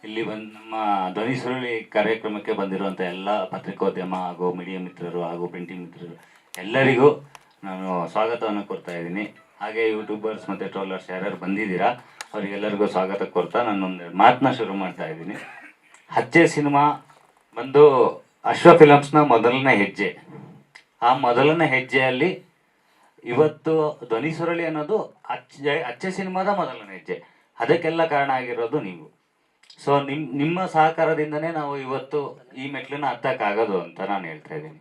ಇಲ್ಲಿ ಬಂದು ನಮ್ಮ ಧ್ವನಿ ಸುರುಳಿ ಕಾರ್ಯಕ್ರಮಕ್ಕೆ ಬಂದಿರುವಂಥ ಎಲ್ಲ ಪತ್ರಿಕೋದ್ಯಮ ಹಾಗೂ ಮೀಡಿಯಾ ಮಿತ್ರರು ಹಾಗೂ ಪ್ರಿಂಟಿಂಗ್ ಮಿತ್ರರು ಎಲ್ಲರಿಗೂ ನಾನು ಸ್ವಾಗತವನ್ನು ಕೊಡ್ತಾ ಇದ್ದೀನಿ. ಹಾಗೆ ಯೂಟ್ಯೂಬರ್ಸ್ ಮತ್ತು ಟ್ರೋಲರ್ಸ್ ಯಾರ್ಯಾರು ಬಂದಿದ್ದೀರಾ ಅವರಿಗೆಲ್ಲರಿಗೂ ಸ್ವಾಗತ ಕೊಡ್ತಾ ನಾನೊಂದು ಮಾತನ್ನ ಶುರು ಮಾಡ್ತಾ ಇದ್ದೀನಿ. ಹಚ್ಚೆ ಸಿನಿಮಾ ಬಂದು ಅಶ್ವ ಫಿಲಮ್ಸ್ನ ಮೊದಲನೇ ಹೆಜ್ಜೆ. ಆ ಮೊದಲನೇ ಹೆಜ್ಜೆಯಲ್ಲಿ ಇವತ್ತು ಧ್ವನಿ ಸುರುಳಿ ಅನ್ನೋದು ಅಚ್ಚೆ ಸಿನಿಮಾದ ಮೊದಲನೇ ಹೆಜ್ಜೆ. ಅದಕ್ಕೆಲ್ಲ ಕಾರಣ ಆಗಿರೋದು ನೀವು. ಸೊ ನಿಮ್ಮ ಸಹಕಾರದಿಂದನೇ ನಾವು ಇವತ್ತು ಈ ಮೆಟ್ಲನ್ನ ಹತ್ತಕ್ಕಾಗೋದು ಅಂತ ನಾನು ಹೇಳ್ತಾ ಇದ್ದೀನಿ.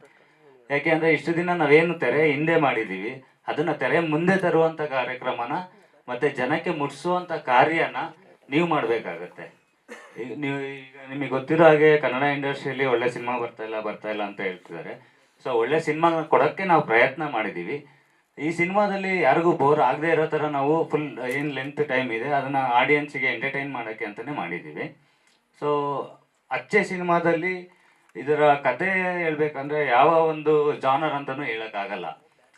ಯಾಕೆ ಅಂದರೆ ಇಷ್ಟು ದಿನ ನಾವೇನು ತೆರೆ ಹಿಂದೆ ಮಾಡಿದ್ದೀವಿ ಅದನ್ನು ತೆರೆ ಮುಂದೆ ತರುವಂಥ ಕಾರ್ಯಕ್ರಮನ ಮತ್ತು ಜನಕ್ಕೆ ಮುಟ್ಟಿಸುವಂಥ ಕಾರ್ಯನ ನೀವು ಮಾಡಬೇಕಾಗತ್ತೆ. ಈಗ ನಿಮಗೆ ಗೊತ್ತಿರೋ ಹಾಗೆ ಕನ್ನಡ ಇಂಡಸ್ಟ್ರಿಯಲ್ಲಿ ಒಳ್ಳೆ ಸಿನಿಮಾ ಬರ್ತಾ ಇಲ್ಲ ಅಂತ ಹೇಳ್ತಿದ್ದಾರೆ. ಸೊ ಒಳ್ಳೆ ಸಿನಿಮಾ ಕೊಡೋಕ್ಕೆ ನಾವು ಪ್ರಯತ್ನ ಮಾಡಿದ್ದೀವಿ. ಈ ಸಿನಿಮಾದಲ್ಲಿ ಯಾರಿಗೂ ಬೋರ್ ಆಗದೆ ಇರೋ ಥರ ನಾವು ಫುಲ್ ಏನು ಲೆಂತ್ ಟೈಮ್ ಇದೆ ಅದನ್ನು ಆಡಿಯನ್ಸಿಗೆ ಎಂಟರ್ಟೈನ್ ಮಾಡೋಕ್ಕೆ ಅಂತಲೇ ಮಾಡಿದ್ದೀವಿ. ಸೊ ಅಚ್ಚೆ ಸಿನಿಮಾದಲ್ಲಿ ಇದರ ಕತೆ ಹೇಳ್ಬೇಕಂದ್ರೆ ಯಾವ ಒಂದು ಜಾನರ್ ಅಂತಲೂ ಹೇಳೋಕ್ಕಾಗಲ್ಲ.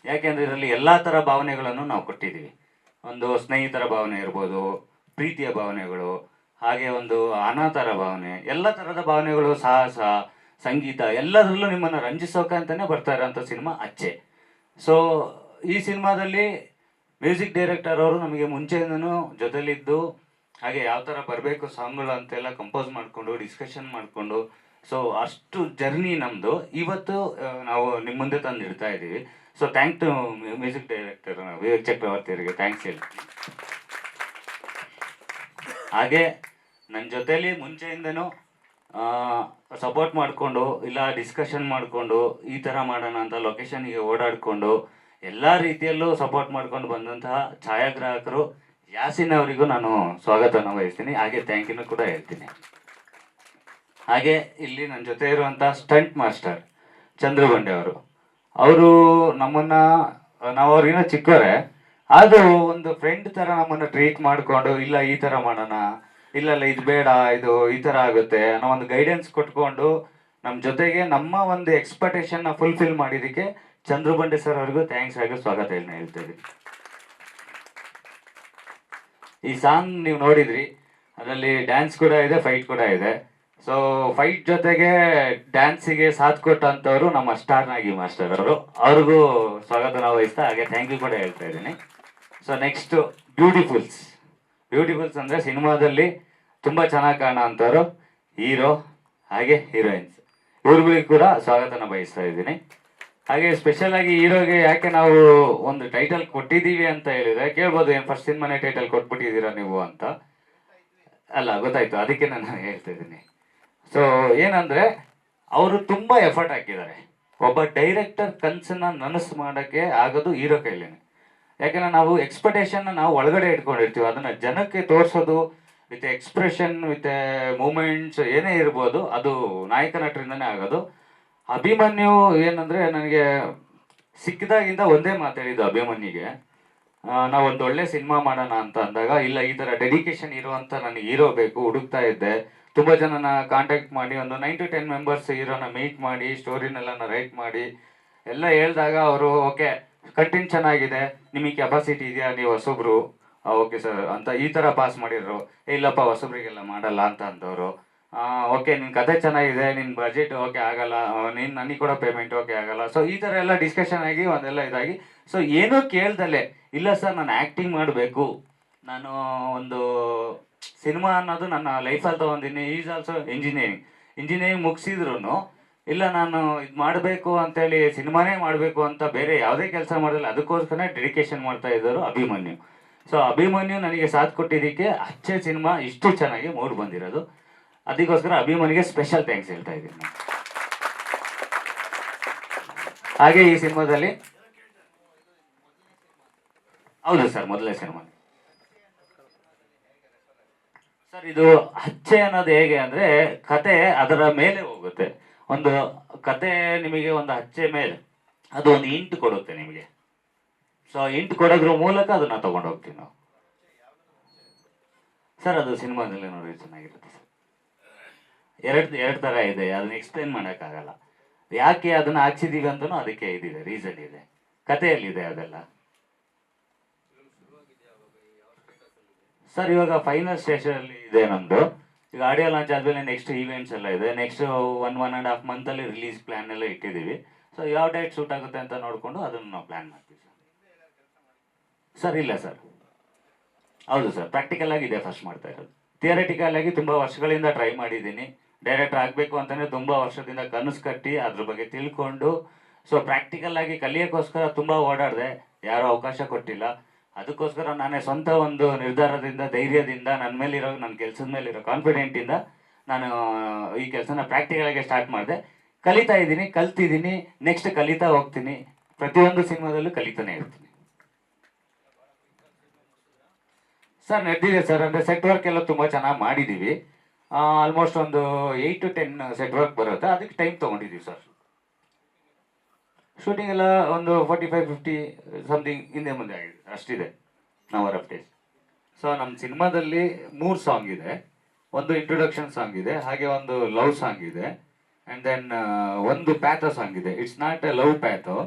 ಯಾಕೆಂದರೆ ಇದರಲ್ಲಿ ಎಲ್ಲ ಥರ ಭಾವನೆಗಳನ್ನು ನಾವು ಕೊಟ್ಟಿದ್ದೀವಿ. ಒಂದು ಸ್ನೇಹಿತರ ಭಾವನೆ ಇರ್ಬೋದು, ಪ್ರೀತಿಯ ಭಾವನೆಗಳು, ಹಾಗೆ ಒಂದು ಅನಾಥರ ಭಾವನೆ, ಎಲ್ಲ ಥರದ ಭಾವನೆಗಳು, ಸಾಹಸ, ಸಂಗೀತ ಎಲ್ಲದರಲ್ಲೂ ನಿಮ್ಮನ್ನು ರಂಜಿಸೋಕೆ ಅಂತಲೇ ಬರ್ತಾ ಇರೋಂಥ ಸಿನಿಮಾ ಅಚ್ಚೆ. ಸೊ ಈ ಸಿನಿಮಾದಲ್ಲಿ ಮ್ಯೂಸಿಕ್ ಡೈರೆಕ್ಟರ್ ಅವರು ನಮಗೆ ಮುಂಚೆಯಿಂದನೂ ಜೊತೆಲಿದ್ದು ಹಾಗೆ ಯಾವ ಥರ ಬರಬೇಕು ಸಾಂಗ್ಗಳು ಅಂತೆಲ್ಲ ಕಂಪೋಸ್ ಮಾಡಿಕೊಂಡು ಡಿಸ್ಕಷನ್ ಮಾಡಿಕೊಂಡು ಸೊ ಅಷ್ಟು ಜರ್ನಿ ನಮ್ಮದು ಇವತ್ತು ನಾವು ನಿಮ್ಮ ಮುಂದೆ ತಂದು ಇಡ್ತಾ ಇದ್ದೀವಿ. So thank to music director Vivek Chakravarthi ಅವರಿಗೆ ಥ್ಯಾಂಕ್ಸ್ ಹೇಳ್ತೀನಿ. ಹಾಗೆ ನನ್ನ ಜೊತೇಲಿ ಮುಂಚೆಯಿಂದನೂ ಸಪೋರ್ಟ್ ಮಾಡಿಕೊಂಡು ಇಲ್ಲ ಡಿಸ್ಕಷನ್ ಮಾಡಿಕೊಂಡು ಈ ಥರ ಮಾಡೋಣ ಅಂತ ಲೊಕೇಶನ್ಗೆ ಓಡಾಡಿಕೊಂಡು ಎಲ್ಲ ರೀತಿಯಲ್ಲೂ ಸಪೋರ್ಟ್ ಮಾಡ್ಕೊಂಡು ಬಂದಂತಹ ಛಾಯಾಗ್ರಾಹಕರು ಯಾಸಿನ್ ಅವರಿಗೂ ನಾನು ಸ್ವಾಗತವನ್ನು ವಹಿಸ್ತೀನಿ. ಹಾಗೆ ಥ್ಯಾಂಕ್ ಯೂನು ಕೂಡ ಹೇಳ್ತೀನಿ. ಹಾಗೆ ಇಲ್ಲಿ ನನ್ನ ಜೊತೆ ಇರುವಂಥ ಸ್ಟಂಟ್ ಮಾಸ್ಟರ್ ಚಂದ್ರಗೊಂಡೆ ಅವರು ನಮ್ಮನ್ನು ನಾವು ಅವ್ರಿಗಿನ್ನ ಚಿಕ್ಕವರೇ ಆದರೂ ಒಂದು ಫ್ರೆಂಡ್ ಥರ ನಮ್ಮನ್ನು ಟ್ರೀಟ್ ಮಾಡಿಕೊಂಡು ಇಲ್ಲ ಈ ಥರ ಮಾಡೋಣ, ಇಲ್ಲ ಇದು ಬೇಡ, ಇದು ಈ ಥರ ಆಗುತ್ತೆ ಅನ್ನೋ ಒಂದು ಗೈಡೆನ್ಸ್ ಕೊಟ್ಕೊಂಡು ನಮ್ಮ ಜೊತೆಗೆ ನಮ್ಮ ಒಂದು ಎಕ್ಸ್ಪೆಕ್ಟೇಷನ್ನ ಫುಲ್ಫಿಲ್ ಮಾಡಿದ್ದಕ್ಕೆ ಚಂದ್ರಬಂಡೆ ಸರ್ ಅವ್ರಿಗೂ ಥ್ಯಾಂಕ್ಸ್ ಆಗಿ ಸ್ವಾಗತ ಹೇಳ್ತಾ ಇದ್ದೀನಿ. ಈ ಸಾಂಗ್ ನೀವು ನೋಡಿದ್ರಿ, ಅದರಲ್ಲಿ ಡ್ಯಾನ್ಸ್ ಕೂಡ ಇದೆ, ಫೈಟ್ ಕೂಡ ಇದೆ. ಸೊ ಫೈಟ್ ಜೊತೆಗೆ ಡ್ಯಾನ್ಸಿಗೆ ಸಾಥ್ ಕೊಟ್ಟಂಥವ್ರು ನಮ್ಮ ಸ್ಟಾರ್ ನಾಗಿ ಮಾಸ್ಟರ್ ಅವ್ರಿಗೂ ಸ್ವಾಗತನ ವಹಿಸ್ತಾ ಹಾಗೆ ಥ್ಯಾಂಕ್ ಯು ಕೂಡ ಹೇಳ್ತಾ ಇದ್ದೀನಿ. ಸೊ ನೆಕ್ಸ್ಟ್ ಬ್ಯೂಟಿಫುಲ್ಸ್ ಅಂದರೆ ಸಿನಿಮಾದಲ್ಲಿ ತುಂಬ ಚೆನ್ನಾಗಿ ಕಾಣೋ ಅಂಥವ್ರು ಹೀರೋ ಹಾಗೆ ಹೀರೋಯಿನ್ಸ್, ಇವ್ರುಗಳಿಗೆ ಕೂಡ ಸ್ವಾಗತನ ಬಯಸ್ತಾ ಇದ್ದೀನಿ. ಹಾಗೆ ಸ್ಪೆಷಲ್ ಆಗಿ ಹೀರೋಗೆ ಯಾಕೆ ನಾವು ಒಂದು ಟೈಟಲ್ ಕೊಟ್ಟಿದ್ದೀವಿ ಅಂತ ಹೇಳಿದ್ರೆ ಕೇಳ್ಬೋದು, ಏನು ಫಸ್ಟ್ ಸಿನಿಮಾನೇ ಟೈಟಲ್ ಕೊಟ್ಬಿಟ್ಟಿದ್ದೀರಾ ನೀವು ಅಂತ. ಅಲ್ಲ, ಗೊತ್ತಾಯ್ತು, ಅದಕ್ಕೆ ನಾನು ಹೇಳ್ತಾ ಇದ್ದೀನಿ. ಸೊ ಏನಂದರೆ ಅವರು ತುಂಬ ಎಫರ್ಟ್ ಹಾಕಿದ್ದಾರೆ. ಒಬ್ಬ ಡೈರೆಕ್ಟರ್ ಕನಸನ್ನ ನನಸು ಮಾಡೋಕ್ಕೆ ಆಗೋದು ಹೀರೋ ಕೈಲೇನೆ. ಯಾಕೆಂದರೆ ನಾವು ಎಕ್ಸ್ಪೆಕ್ಟೇಷನ್ನ ನಾವು ಒಳಗಡೆ ಇಟ್ಕೊಂಡಿರ್ತೀವಿ, ಅದನ್ನು ಜನಕ್ಕೆ ತೋರಿಸೋದು ವಿತ್ ಎಕ್ಸ್ಪ್ರೆಷನ್ ವಿತ್ ಮೂಮೆಂಟ್ಸ್ ಏನೇ ಇರ್ಬೋದು ಅದು ನಾಯಕ ನಟರಿಂದನೇ ಆಗೋದು. ಅಭಿಮನ್ಯು ಏನಂದರೆ ನನಗೆ ಸಿಕ್ಕಿದಾಗಿಂದ ಒಂದೇ ಮಾತಾಡಿದ್ದು ಅಭಿಮನ್ಯುಗೆ, ನಾವೊಂದು ಒಳ್ಳೆ ಸಿನಿಮಾ ಮಾಡೋಣ ಅಂತ ಅಂದಾಗ ಇಲ್ಲ ಈ ಥರ ಡೆಡಿಕೇಶನ್ ಇರುವಂಥ ನನಗೆ ಹೀರೋ ಬೇಕು ಹುಡುಕ್ತಾ ಇದ್ದೆ. ತುಂಬ ಜನನ ಕಾಂಟ್ಯಾಕ್ಟ್ ಮಾಡಿ ಒಂದು 9 to 10 ಮೆಂಬರ್ಸ್ ಹೀರೋನ ಮೀಟ್ ಮಾಡಿ ಸ್ಟೋರಿನೆಲ್ಲ ರೈಟ್ ಮಾಡಿ ಎಲ್ಲ ಹೇಳಿದಾಗ ಅವರು ಓಕೆ ಕಂಟೆಂಟ್ ಚೆನ್ನಾಗಿದೆ, ನಿಮಗೆ ಕೆಪಾಸಿಟಿ ಇದೆಯಾ, ನೀವು ಹೊಸಬ್ರು, ಓಕೆ ಸರ್ ಅಂತ ಈ ಥರ ಪಾಸ್ ಮಾಡಿದ್ರು. ಇಲ್ಲಪ್ಪ ಹೊಸಬ್ರಿಗೆಲ್ಲ ಮಾಡಲ್ಲ ಅಂತ ಅಂದವರು. ಓಕೆ ನಿನ್ನ ಕತೆ ಚೆನ್ನಾಗಿದೆ, ನಿನ್ನ ಬಜೆಟ್ ಓಕೆ ಆಗಲ್ಲ, ನೀನು ನನಗೆ ಕೂಡ ಪೇಮೆಂಟ್ ಓಕೆ ಆಗಲ್ಲ. ಸೊ ಈ ಥರ ಎಲ್ಲ ಡಿಸ್ಕಷನ್ ಆಗಿ ಒಂದೆಲ್ಲ ಇದಾಗಿ ಸೊ ಏನೂ ಕೇಳ್ದಲ್ಲೇ ಇಲ್ಲ ಸರ್ ನಾನು ಆ್ಯಕ್ಟಿಂಗ್ ಮಾಡಬೇಕು, ನಾನು ಒಂದು ಸಿನಿಮಾ ಅನ್ನೋದು ನನ್ನ ಲೈಫಲ್ಲಿ ತೊಗೊಂಡಿನಿ, ಈಸ್ ಆಲ್ಸೋ ಇಂಜಿನಿಯರಿಂಗ್ ಮುಗಿಸಿದ್ರು ಇಲ್ಲ ನಾನು ಇದು ಮಾಡಬೇಕು ಅಂತೇಳಿ ಸಿನಿಮಾನೇ ಮಾಡಬೇಕು ಅಂತ ಬೇರೆ ಯಾವುದೇ ಕೆಲಸ ಮಾಡೋದಿಲ್ಲ, ಅದಕ್ಕೋಸ್ಕರ ಡೆಡಿಕೇಶನ್ ಮಾಡ್ತಾ ಇದ್ದರು ಅಭಿಮನ್ಯು. ಸೊ ಅಭಿಮನ್ಯು ನನಗೆ ಸಾಥ್ ಕೊಟ್ಟಿದ್ದಕ್ಕೆ ಅಚ್ಚೆ ಸಿನಿಮಾ ಇಷ್ಟು ಚೆನ್ನಾಗಿ ಮೂಡ್ ಬಂದಿರೋದು. ಅದಕ್ಕೋಸ್ಕರ ಅಭಿಮನ್ಯುಗೆ ಸ್ಪೆಷಲ್ ಥ್ಯಾಂಕ್ಸ್ ಹೇಳ್ತಾ ಇದ್ದೀನಿ. ಹಾಗೆ ಈ ಸಿನಿಮಾದಲ್ಲಿ ಹೌದು ಸರ್ ಮೊದಲನೇ ಸಿನಿಮಾ ಸರ್. ಇದು ಅಚ್ಚೆ ಅನ್ನೋದು ಹೇಗೆ ಅಂದರೆ ಕತೆ ಅದರ ಮೇಲೆ ಹೋಗುತ್ತೆ. ಒಂದು ಕತೆ ನಿಮಗೆ ಒಂದು ಅಚ್ಚೆ ಮೇಲೆ ಅದು ಒಂದು ಇಂಟು ಕೊಡುತ್ತೆ ನಿಮಗೆ. ಸೊ ಇಂಟು ಕೊಡೋದ್ರ ಮೂಲಕ ಅದನ್ನ ತಗೊಂಡು ಹೋಗ್ತೀವಿ ನಾವು ಸರ್. ಅದು ಸಿನಿಮಾದಲ್ಲಿ ನೋಡಿ ಚೆನ್ನಾಗಿರುತ್ತೆ ಸರ್. ಎರಡು ಥರ ಇದೆ, ಅದನ್ನ ಎಕ್ಸ್ಪ್ಲೇನ್ ಮಾಡೋಕ್ಕಾಗಲ್ಲ. ಯಾಕೆ ಅದನ್ನ ಹಾಕ್ಸಿದೀವಿ ಅಂತಲೂ ಅದಕ್ಕೆ ಇದಿದೆ, ರೀಸನ್ ಇದೆ, ಕಥೆಯಲ್ಲಿದೆ ಅದೆಲ್ಲ ಸರ್. ಇವಾಗ ಫೈನಲ್ ಸ್ಟೇಷನಲ್ಲಿ ಇದೆ ನಮ್ಮದು. ಈಗ ಆಡಿಯೋ ಲಾಂಚ್ ಆದಮೇಲೆ ನೆಕ್ಸ್ಟ್ ಈವೆಂಟ್ಸ್ ಎಲ್ಲ ಇದೆ. ನೆಕ್ಸ್ಟ್ 1.5 ಮಂತಲ್ಲಿ ರಿಲೀಸ್ ಪ್ಲ್ಯಾನ್ ಎಲ್ಲ ಇಟ್ಟಿದ್ದೀವಿ. ಸೊ ಯಾವ ಡೇಟ್ ಶೂಟ್ ಆಗುತ್ತೆ ಅಂತ ನೋಡಿಕೊಂಡು ಅದನ್ನು ನಾವು ಪ್ಲ್ಯಾನ್ ಮಾಡ್ತೀವಿ ಸರ್. ಇಲ್ಲ ಸರ್, ಹೌದು ಸರ್, ಪ್ರಾಕ್ಟಿಕಲ್ ಆಗಿ ಇದೆ ಫಸ್ಟ್ ಮಾಡ್ತಾ ಇರೋದು. ಥಿಯರಿಟಿಕಲ್ ಆಗಿ ತುಂಬ ವರ್ಷಗಳಿಂದ ಟ್ರೈ ಮಾಡಿದ್ದೀನಿ. ಡೈರೆಕ್ಟರ್ ಆಗಬೇಕು ಅಂತಲೇ ತುಂಬ ವರ್ಷದಿಂದ ಕನಸು ಕಟ್ಟಿ ಅದ್ರ ಬಗ್ಗೆ ತಿಳ್ಕೊಂಡು, ಸೊ ಪ್ರಾಕ್ಟಿಕಲ್ ಆಗಿ ಕಲಿಯೋಕ್ಕೋಸ್ಕರ ತುಂಬ ಓಡಾಡಿದೆ. ಯಾರೂ ಅವಕಾಶ ಕೊಟ್ಟಿಲ್ಲ. ಅದಕ್ಕೋಸ್ಕರ ನಾನೇ ಸ್ವಂತ ಒಂದು ನಿರ್ಧಾರದಿಂದ, ಧೈರ್ಯದಿಂದ, ನನ್ನ ಕೆಲಸದ ಮೇಲಿರೋ ಕಾನ್ಫಿಡೆಂಟಿಂದ ನಾನು ಈ ಕೆಲಸನ ಪ್ರಾಕ್ಟಿಕಲಾಗಿ ಸ್ಟಾರ್ಟ್ ಮಾಡಿದೆ. ಕಲಿತಾ ಇದ್ದೀನಿ, ಕಲ್ತಿದ್ದೀನಿ, ನೆಕ್ಸ್ಟ್ ಕಲಿತಾ ಹೋಗ್ತೀನಿ. ಪ್ರತಿಯೊಂದು ಸಿನಿಮಾದಲ್ಲೂ ಕಲಿತಾನೆ ಇರ್ತೀನಿ ಸರ್. ನಡೆದಿದೆ ಸರ್, ಅಂದರೆ ಸೆಟ್ ವರ್ಕ್ ಎಲ್ಲ ತುಂಬ ಚೆನ್ನಾಗಿ ಮಾಡಿದ್ದೀವಿ. ಆಲ್ಮೋಸ್ಟ್ ಒಂದು 8 to 10 ಸೆಟ್ ವರ್ಕ್ ಬರುತ್ತೆ. ಅದಕ್ಕೆ ಟೈಮ್ ತೊಗೊಂಡಿದ್ದೀವಿ ಸರ್. ಶೂಟಿಂಗ್ ಎಲ್ಲ ಒಂದು 45-50 ಸಮಥಿಂಗ್ ಹಿಂದೆ ಮುಂದೆ ಆಗಿದೆ, ಅಷ್ಟಿದೆ ನಂಬರ್ ಆಫ್ ಡೇಸ್. ಸೊ ನಮ್ಮ ಸಿನಿಮಾದಲ್ಲಿ 3 ಸಾಂಗ್ ಇದೆ. ಒಂದು ಇಂಟ್ರೊಡಕ್ಷನ್ ಸಾಂಗ್ ಇದೆ, ಹಾಗೆ ಒಂದು ಲವ್ ಸಾಂಗ್ ಇದೆ, ಆ್ಯಂಡ್ ದೆನ್ ಒಂದು ಪ್ಯಾಥೋ ಸಾಂಗ್ ಇದೆ. It's not A love ಪ್ಯಾಥೋ,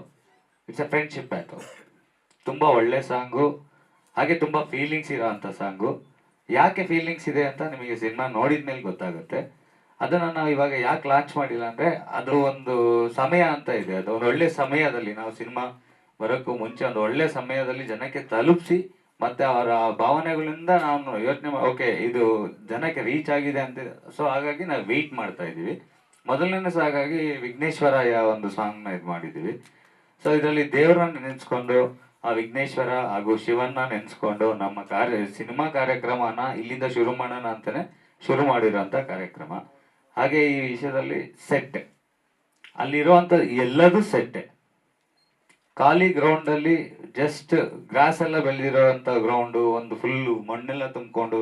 it's A friendship ಪ್ಯಾಥೋ. ತುಂಬ ಒಳ್ಳೆ ಸಾಂಗು, ಹಾಗೆ ತುಂಬ ಫೀಲಿಂಗ್ಸ್ ಇರೋ ಅಂಥ ಸಾಂಗು. ಯಾಕೆ ಫೀಲಿಂಗ್ಸ್ ಇದೆ ಅಂತ ನಿಮಗೆ ಸಿನಿಮಾ ನೋಡಿದ ಮೇಲೆ ಗೊತ್ತಾಗುತ್ತೆ. ಅದನ್ನು ನಾವು ಇವಾಗ ಯಾಕೆ ಲಾಂಚ್ ಮಾಡಿಲ್ಲ ಅಂದರೆ, ಅದು ಒಂದು ಸಮಯ ಅಂತ ಇದೆ. ಅದು ಒಂದು ಒಳ್ಳೆ ಸಮಯದಲ್ಲಿ, ನಾವು ಸಿನಿಮಾ ಬರೋಕ್ಕೂ ಮುಂಚೆ ಒಂದು ಒಳ್ಳೆ ಸಮಯದಲ್ಲಿ ಜನಕ್ಕೆ ತಲುಪಿಸಿ, ಮತ್ತು ಅವರ ಭಾವನೆಗಳಿಂದ ನಾವು ಯೋಚನೆ ಓಕೆ ಇದು ಜನಕ್ಕೆ ರೀಚ್ ಆಗಿದೆ ಅಂತ. ಸೊ ಹಾಗಾಗಿ ನಾವು ವೆಯ್ಟ್ ಮಾಡ್ತಾ ಇದ್ದೀವಿ. ಮೊದಲನೇ ಹಾಗಾಗಿ ವಿಘ್ನೇಶ್ವರಯ್ಯ ಒಂದು ಸಾಂಗ್ನ ಇದು ಮಾಡಿದ್ದೀವಿ. ಸೊ ಇದರಲ್ಲಿ ದೇವರನ್ನ ನೆನೆಸ್ಕೊಂಡು, ಆ ವಿಘ್ನೇಶ್ವರ ಹಾಗೂ ಶಿವನ್ನ ನೆನೆಸ್ಕೊಂಡು ನಮ್ಮ ಸಿನಿಮಾ ಕಾರ್ಯಕ್ರಮನ ಇಲ್ಲಿಂದ ಶುರು ಮಾಡೋಣ ಅಂತಲೇ ಶುರು ಮಾಡಿರೋಂಥ ಕಾರ್ಯಕ್ರಮ. ಹಾಗೆ ಈ ವಿಷಯದಲ್ಲಿ ಸೆಟ್, ಅಲ್ಲಿರುವಂಥ ಎಲ್ಲದೂ ಸೆಟ್ಟೆ. ಖಾಲಿ ಗ್ರೌಂಡಲ್ಲಿ ಜಸ್ಟ್ ಗ್ರಾಸ್ ಎಲ್ಲ ಬೆಳೆದಿರೋವಂಥ ಗ್ರೌಂಡು, ಒಂದು ಫುಲ್ಲು ಮಣ್ಣೆಲ್ಲ ತುಂಬಿಕೊಂಡು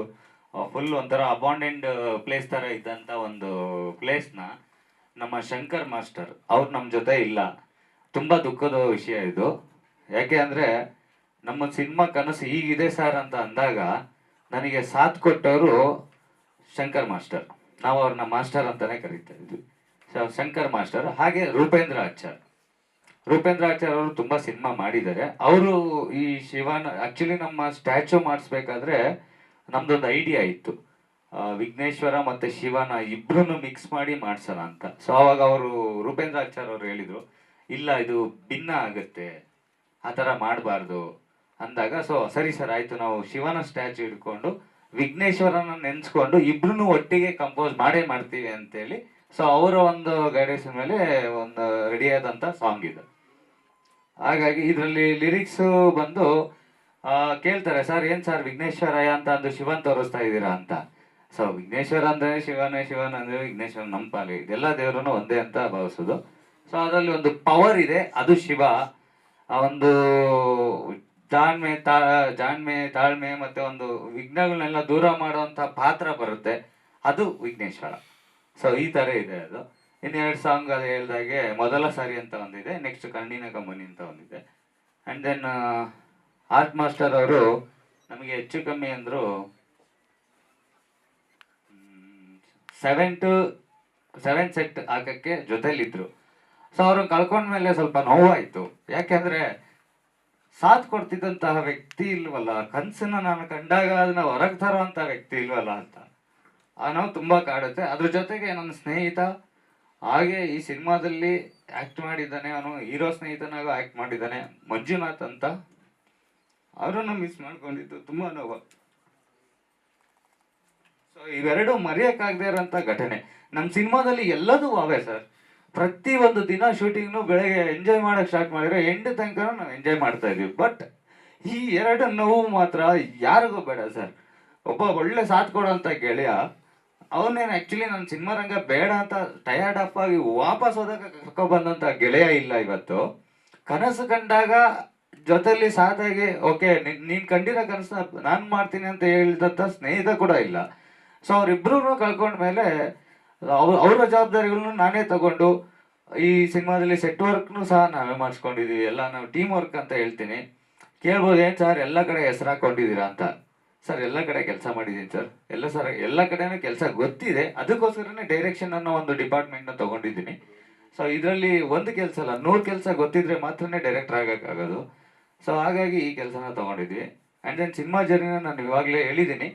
ಫುಲ್ ಒಂಥರ ಅಬಾಂಡೆಂಟ್ ಪ್ಲೇಸ್ ಥರ ಇದ್ದಂಥ ಒಂದು ಪ್ಲೇಸ್ನ ನಮ್ಮ ಶಂಕರ್ ಮಾಸ್ಟರ್ ಅವ್ರು ನಮ್ಮ ಜೊತೆ ಇಲ್ಲ. ತುಂಬ ದುಃಖದ ವಿಷಯ ಇದು. ಯಾಕೆ ಅಂದರೆ ನಮ್ಮ ಸಿನಿಮಾ ಕನಸು ಹೀಗಿದೆ ಸರ್ ಅಂತ ಅಂದಾಗ ನನಗೆ ಸಾಥ್ ಕೊಟ್ಟವರು ಶಂಕರ್ ಮಾಸ್ಟರ್. ನಾವು ಅವ್ರನ್ನ ಮಾಸ್ಟರ್ ಅಂತಲೇ ಕರೀತಾ ಇದ್ವಿ. ಶಂಕರ್ ಮಾಸ್ಟರ್. ಹಾಗೆ ರೂಪೇಂದ್ರ ಆಚಾರ್ ಅವರು ತುಂಬ ಸಿನಿಮಾ ಮಾಡಿದ್ದಾರೆ. ಅವರು ಈ ಶಿವನ ಆ್ಯಕ್ಚುಲಿ ನಮ್ಮ ಸ್ಟ್ಯಾಚು ಮಾಡಿಸ್ಬೇಕಾದ್ರೆ ನಮ್ದೊಂದು ಐಡಿಯಾ ಇತ್ತು, ವಿಘ್ನೇಶ್ವರ ಮತ್ತು ಶಿವನ ಇಬ್ಬರನ್ನು ಮಿಕ್ಸ್ ಮಾಡಿ ಮಾಡ್ಸೋಣ ಅಂತ. ಸೊ ಅವಾಗ ಅವರು ರೂಪೇಂದ್ರ ಆಚಾರ್ ಅವರು ಹೇಳಿದರು, ಇಲ್ಲ ಇದು ಭಿನ್ನ ಆಗುತ್ತೆ, ಆ ಥರ ಮಾಡಬಾರ್ದು ಅಂದಾಗ, ಸೊ ಸರಿ ಸರ್ ಆಯಿತು, ನಾವು ಶಿವನ ಸ್ಟ್ಯಾಚು ಹಿಡ್ಕೊಂಡು ವಿಘ್ನೇಶ್ವರನ ನೆನೆಸ್ಕೊಂಡು ಇಬ್ರು ಒಟ್ಟಿಗೆ ಕಂಪೋಸ್ ಮಾಡ್ತೀವಿ ಅಂತೇಳಿ. ಸೊ ಅವರ ಒಂದು ಗೈಡೆನ್ಸ್ ಮೇಲೆ ಒಂದು ರೆಡಿಯಾದಂಥ ಸಾಂಗ್ ಇದು. ಹಾಗಾಗಿ ಇದರಲ್ಲಿ ಲಿರಿಕ್ಸು ಬಂದು ಕೇಳ್ತಾರೆ, ಸರ್ ಏನು ಸರ್ ವಿಘ್ನೇಶ್ವರಯ್ಯ ಅಂತ ಅಂದು ಶಿವನ್ ತೋರಿಸ್ತಾ ಇದ್ದೀರಾ ಅಂತ. ಸೊ ವಿಘ್ನೇಶ್ವರ ಅಂದರೆ ಶಿವನ್ ಅಂದರೆ ವಿಘ್ನೇಶ್ವರ, ನಮ್ಮ ಪಾಲಿ ಇದೆಲ್ಲ ದೇವರನ್ನು ಒಂದೇ ಅಂತ ಭಾವಿಸೋದು. ಸೊ ಅದರಲ್ಲಿ ಒಂದು ಪವರ್ ಇದೆ, ಅದು ಶಿವ. ಒಂದು ತಾಳ್ಮೆ ಮತ್ತು ಒಂದು ವಿಘ್ನಗಳನ್ನೆಲ್ಲ ದೂರ ಮಾಡುವಂಥ ಪಾತ್ರ ಬರುತ್ತೆ, ಅದು ವಿಘ್ನೇಶ್ವರ. ಸೊ ಈ ಥರ ಇದೆ ಅದು. ಇನ್ನೆರಡು ಸಾಂಗ್ ಅದು ಹೇಳ್ದಾಗೆ ಮೊದಲ ಸಾರಿ ಅಂತ ಒಂದಿದೆ, ನೆಕ್ಸ್ಟ್ ಕಣ್ಣಿನ ಕಂಬನಿ ಅಂತ ಒಂದಿದೆ. ಆ್ಯಂಡ್ ದೆನ್ ಆರ್ಟ್ ಮಾಸ್ಟರ್ ಅವರು ನಮಗೆ ಹೆಚ್ಚು ಕಮ್ಮಿ ಅಂದರು 7 ಸೆಟ್ ಹಾಕೋಕ್ಕೆ ಜೊತೆಲಿದ್ರು. ಸೊ ಅವ್ರನ್ನ ಕಳ್ಕೊಂಡ್ಮೇಲೆ ಸ್ವಲ್ಪ ನೋವಾಯಿತು. ಯಾಕೆಂದರೆ ಸಾಥ್ ಕೊಡ್ತಿದ್ದಂತಹ ವ್ಯಕ್ತಿ ಇಲ್ವಲ್ಲ, ಕನಸನ್ನ ನಾನು ಕಂಡಾಗ ಅದನ್ನ ಹೊರಗೆ ತರೋಂಥ ವ್ಯಕ್ತಿ ಇಲ್ವಲ್ಲ ಅಂತ ಆ ನೋವು ತುಂಬ ಕಾಡುತ್ತೆ. ಅದ್ರ ಜೊತೆಗೆ ನನ್ನ ಸ್ನೇಹಿತ ಹಾಗೆ ಈ ಸಿನಿಮಾದಲ್ಲಿ ಆ್ಯಕ್ಟ್ ಮಾಡಿದ್ದಾನೆ, ಅವನು ಹೀರೋ ಸ್ನೇಹಿತನಾಗೂ ಆ್ಯಕ್ಟ್ ಮಾಡಿದ್ದಾನೆ, ಮಂಜುನಾಥ್ ಅಂತ. ಅವರನ್ನು ಮಿಸ್ ಮಾಡ್ಕೊಂಡಿದ್ದು ತುಂಬ ನೋವು. ಸೊ ಇವೆರಡು ಮರೆಯೋಕ್ಕಾಗದೇ ಇರೋಂಥ ಘಟನೆ. ನಮ್ಮ ಸಿನಿಮಾದಲ್ಲಿ ಎಲ್ಲದೂ ಅವೇ ಸರ್. ಪ್ರತಿ ಒಂದು ದಿನ ಶೂಟಿಂಗ್ನು ಬೆಳಗ್ಗೆ ಎಂಜಾಯ್ ಮಾಡೋಕ್ಕೆ ಸ್ಟಾರ್ಟ್ ಮಾಡಿದ್ರೆ ಎಂಡ್ ತನಕ ನಾವು ಎಂಜಾಯ್ ಮಾಡ್ತಾ ಇದ್ವಿ. ಬಟ್ ಈ ಎರಡು ನೋವು ಮಾತ್ರ ಯಾರಿಗೂ ಬೇಡ ಸರ್. ಒಬ್ಬ ಒಳ್ಳೆ ಸಾಥ್ ಕೊಡೋಂಥ ಗೆಳೆಯ ಅವನೇನು ಆ್ಯಕ್ಚುಲಿ ನನ್ನ ಸಿನಿಮಾ ರಂಗ ಬೇಡ ಅಂತ ಟಯರ್ಡ್ ಅಪ್ ಆಗಿ ವಾಪಸ್ ಹೋದಾಗ ಕರ್ಕೊಬಂದಂಥ ಗೆಳೆಯ ಇಲ್ಲ ಇವತ್ತು. ಕನಸು ಕಂಡಾಗ ಜೊತೆಲಿ ಸಾಥಾಗಿ ಓಕೆ ನೀನು ಕಂಡಿರೋ ಕನಸನ್ನ ನಾನು ಮಾಡ್ತೀನಿ ಅಂತ ಹೇಳಿದಂಥ ಸ್ನೇಹಿತ ಕೂಡ ಇಲ್ಲ. ಸೊ ಅವರಿಬ್ಬರೂ ಕಳ್ಕೊಂಡ್ಮೇಲೆ ಅವರ ಜವಾಬ್ದಾರಿಗಳನ್ನು ನಾನೇ ತಗೊಂಡು ಈ ಸಿನಿಮಾದಲ್ಲಿ ಸೆಟ್ ವರ್ಕ್ನು ಸಹ ನಾವೇ ಮಾಡಿಸ್ಕೊಂಡಿದ್ದೀವಿ. ಎಲ್ಲ ನಾವು ಟೀಮ್ ವರ್ಕ್ ಅಂತ ಹೇಳ್ತೀನಿ. ಕೇಳ್ಬೋದು, ಏನು ಸರ್ ಎಲ್ಲ ಕಡೆ ಹೆಸರು ಹಾಕ್ಕೊಂಡಿದ್ದೀರಾ ಅಂತ. ಸರ್ ಎಲ್ಲ ಕಡೆ ಕೆಲಸ ಮಾಡಿದ್ದೀನಿ ಸರ್, ಎಲ್ಲ ಕಡೆನೂ ಕೆಲಸ ಗೊತ್ತಿದೆ. ಅದಕ್ಕೋಸ್ಕರನೇ ಡೈರೆಕ್ಷನ್ ಅನ್ನೋ ಒಂದು ಡಿಪಾರ್ಟ್ಮೆಂಟ್ನ ತೊಗೊಂಡಿದ್ದೀನಿ. ಸೊ ಇದರಲ್ಲಿ ಒಂದು ಕೆಲಸ ಅಲ್ಲ, 100 ಕೆಲಸ ಗೊತ್ತಿದ್ರೆ ಮಾತ್ರನೇ ಡೈರೆಕ್ಟರ್ ಆಗೋಕ್ಕಾಗೋದು. ಸೊ ಹಾಗಾಗಿ ಈ ಕೆಲಸನ ತೊಗೊಂಡಿದ್ವಿ. ಆ್ಯಂಡ್ ದೆನ್ ಸಿನಿಮಾ ಜರ್ನಿನ ನಾನು ಇವಾಗಲೇ ಹೇಳಿದ್ದೀನಿ.